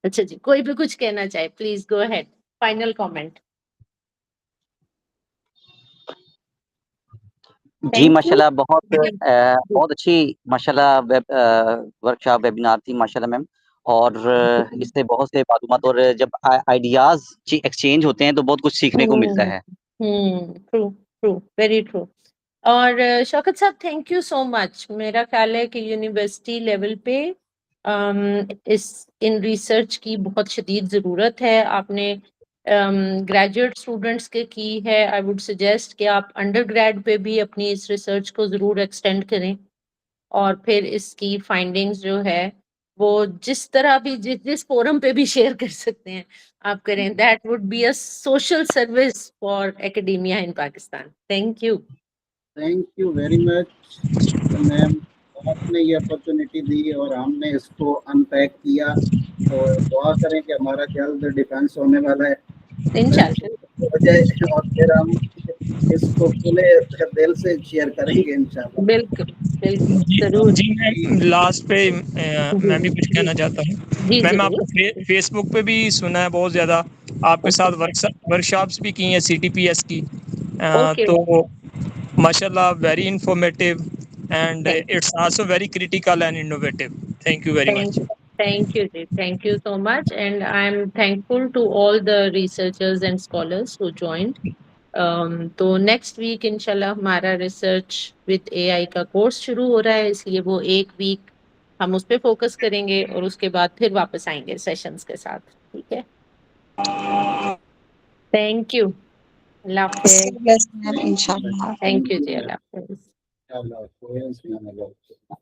अच्छा जी, कोई भी कुछ कहना चाहे, please go ahead, final comment. जी माशाल्लाह, बहुत अच्छी माशाल्लाह वर्कशॉप वेबिनार थी माशाल्लाह मैम। और इससे बहुत से मालूमात और जब आइडियाज एक्सचेंज होते हैं तो बहुत कुछ सीखने को मिलता है। True true, very true. और शौकत साहब, थैंक यू सो मच। मेरा ख्याल है कि यूनिवर्सिटी लेवल पे इन रिसर्च की बहुत शदीद ज़रूरत है। आपने ग्रेजुएट स्टूडेंट्स के की है, आई वुड सजेस्ट कि आप अंडर ग्रेड पे भी अपनी इस रिसर्च को ज़रूर एक्सटेंड करें, और फिर इसकी फाइंडिंग्स जो है वो जिस तरह भी जिस फोरम पे भी शेयर कर सकते हैं आप करें। That would be a social service for academia in Pakistan. Thank you very much ma'am, आपने ये अपॉर्चुनिटी दी और हमने इसको अनपैक किया, तो दुआ करें कि हमारा जल्द डिफेंस होने वाला है इंशाल्लाह। हो जाए, और फिर हम इसको खुले दिल से शेयर करेंगे इंशाल्लाह। बिल्कुल बिल्कुल, जरूर। जी मैम, लास्ट पे मैं भी कुछ कहना चाहता हूँ। जी मैम, जरूर। आपको फेसबुक पे भी सुना है बहुत ज़्यादा, आपके साथ वर्कशॉप्स भी की हैं CTPS की। ओके, तो माशाल्लाह, very informative and it's also very critical and innovative. Thank you very much. thank you जी, thank you so much, and I'm thankful to all the researchers and scholars who joined. तो नेक्स्ट वीक इंशाल्लाह हमारा रिसर्च विद AI का कोर्स शुरू हो रहा है, इसलिए वो एक वीक हम उस पे फोकस करेंगे और उसके बाद फिर वापस आएंगे सेशंस के साथ, ठीक है? थैंक यू, अल्लाह हाफिज। इंशाल्लाह। थैंक यू जी, अल्लाह हाफिज। इंशाल्लाह।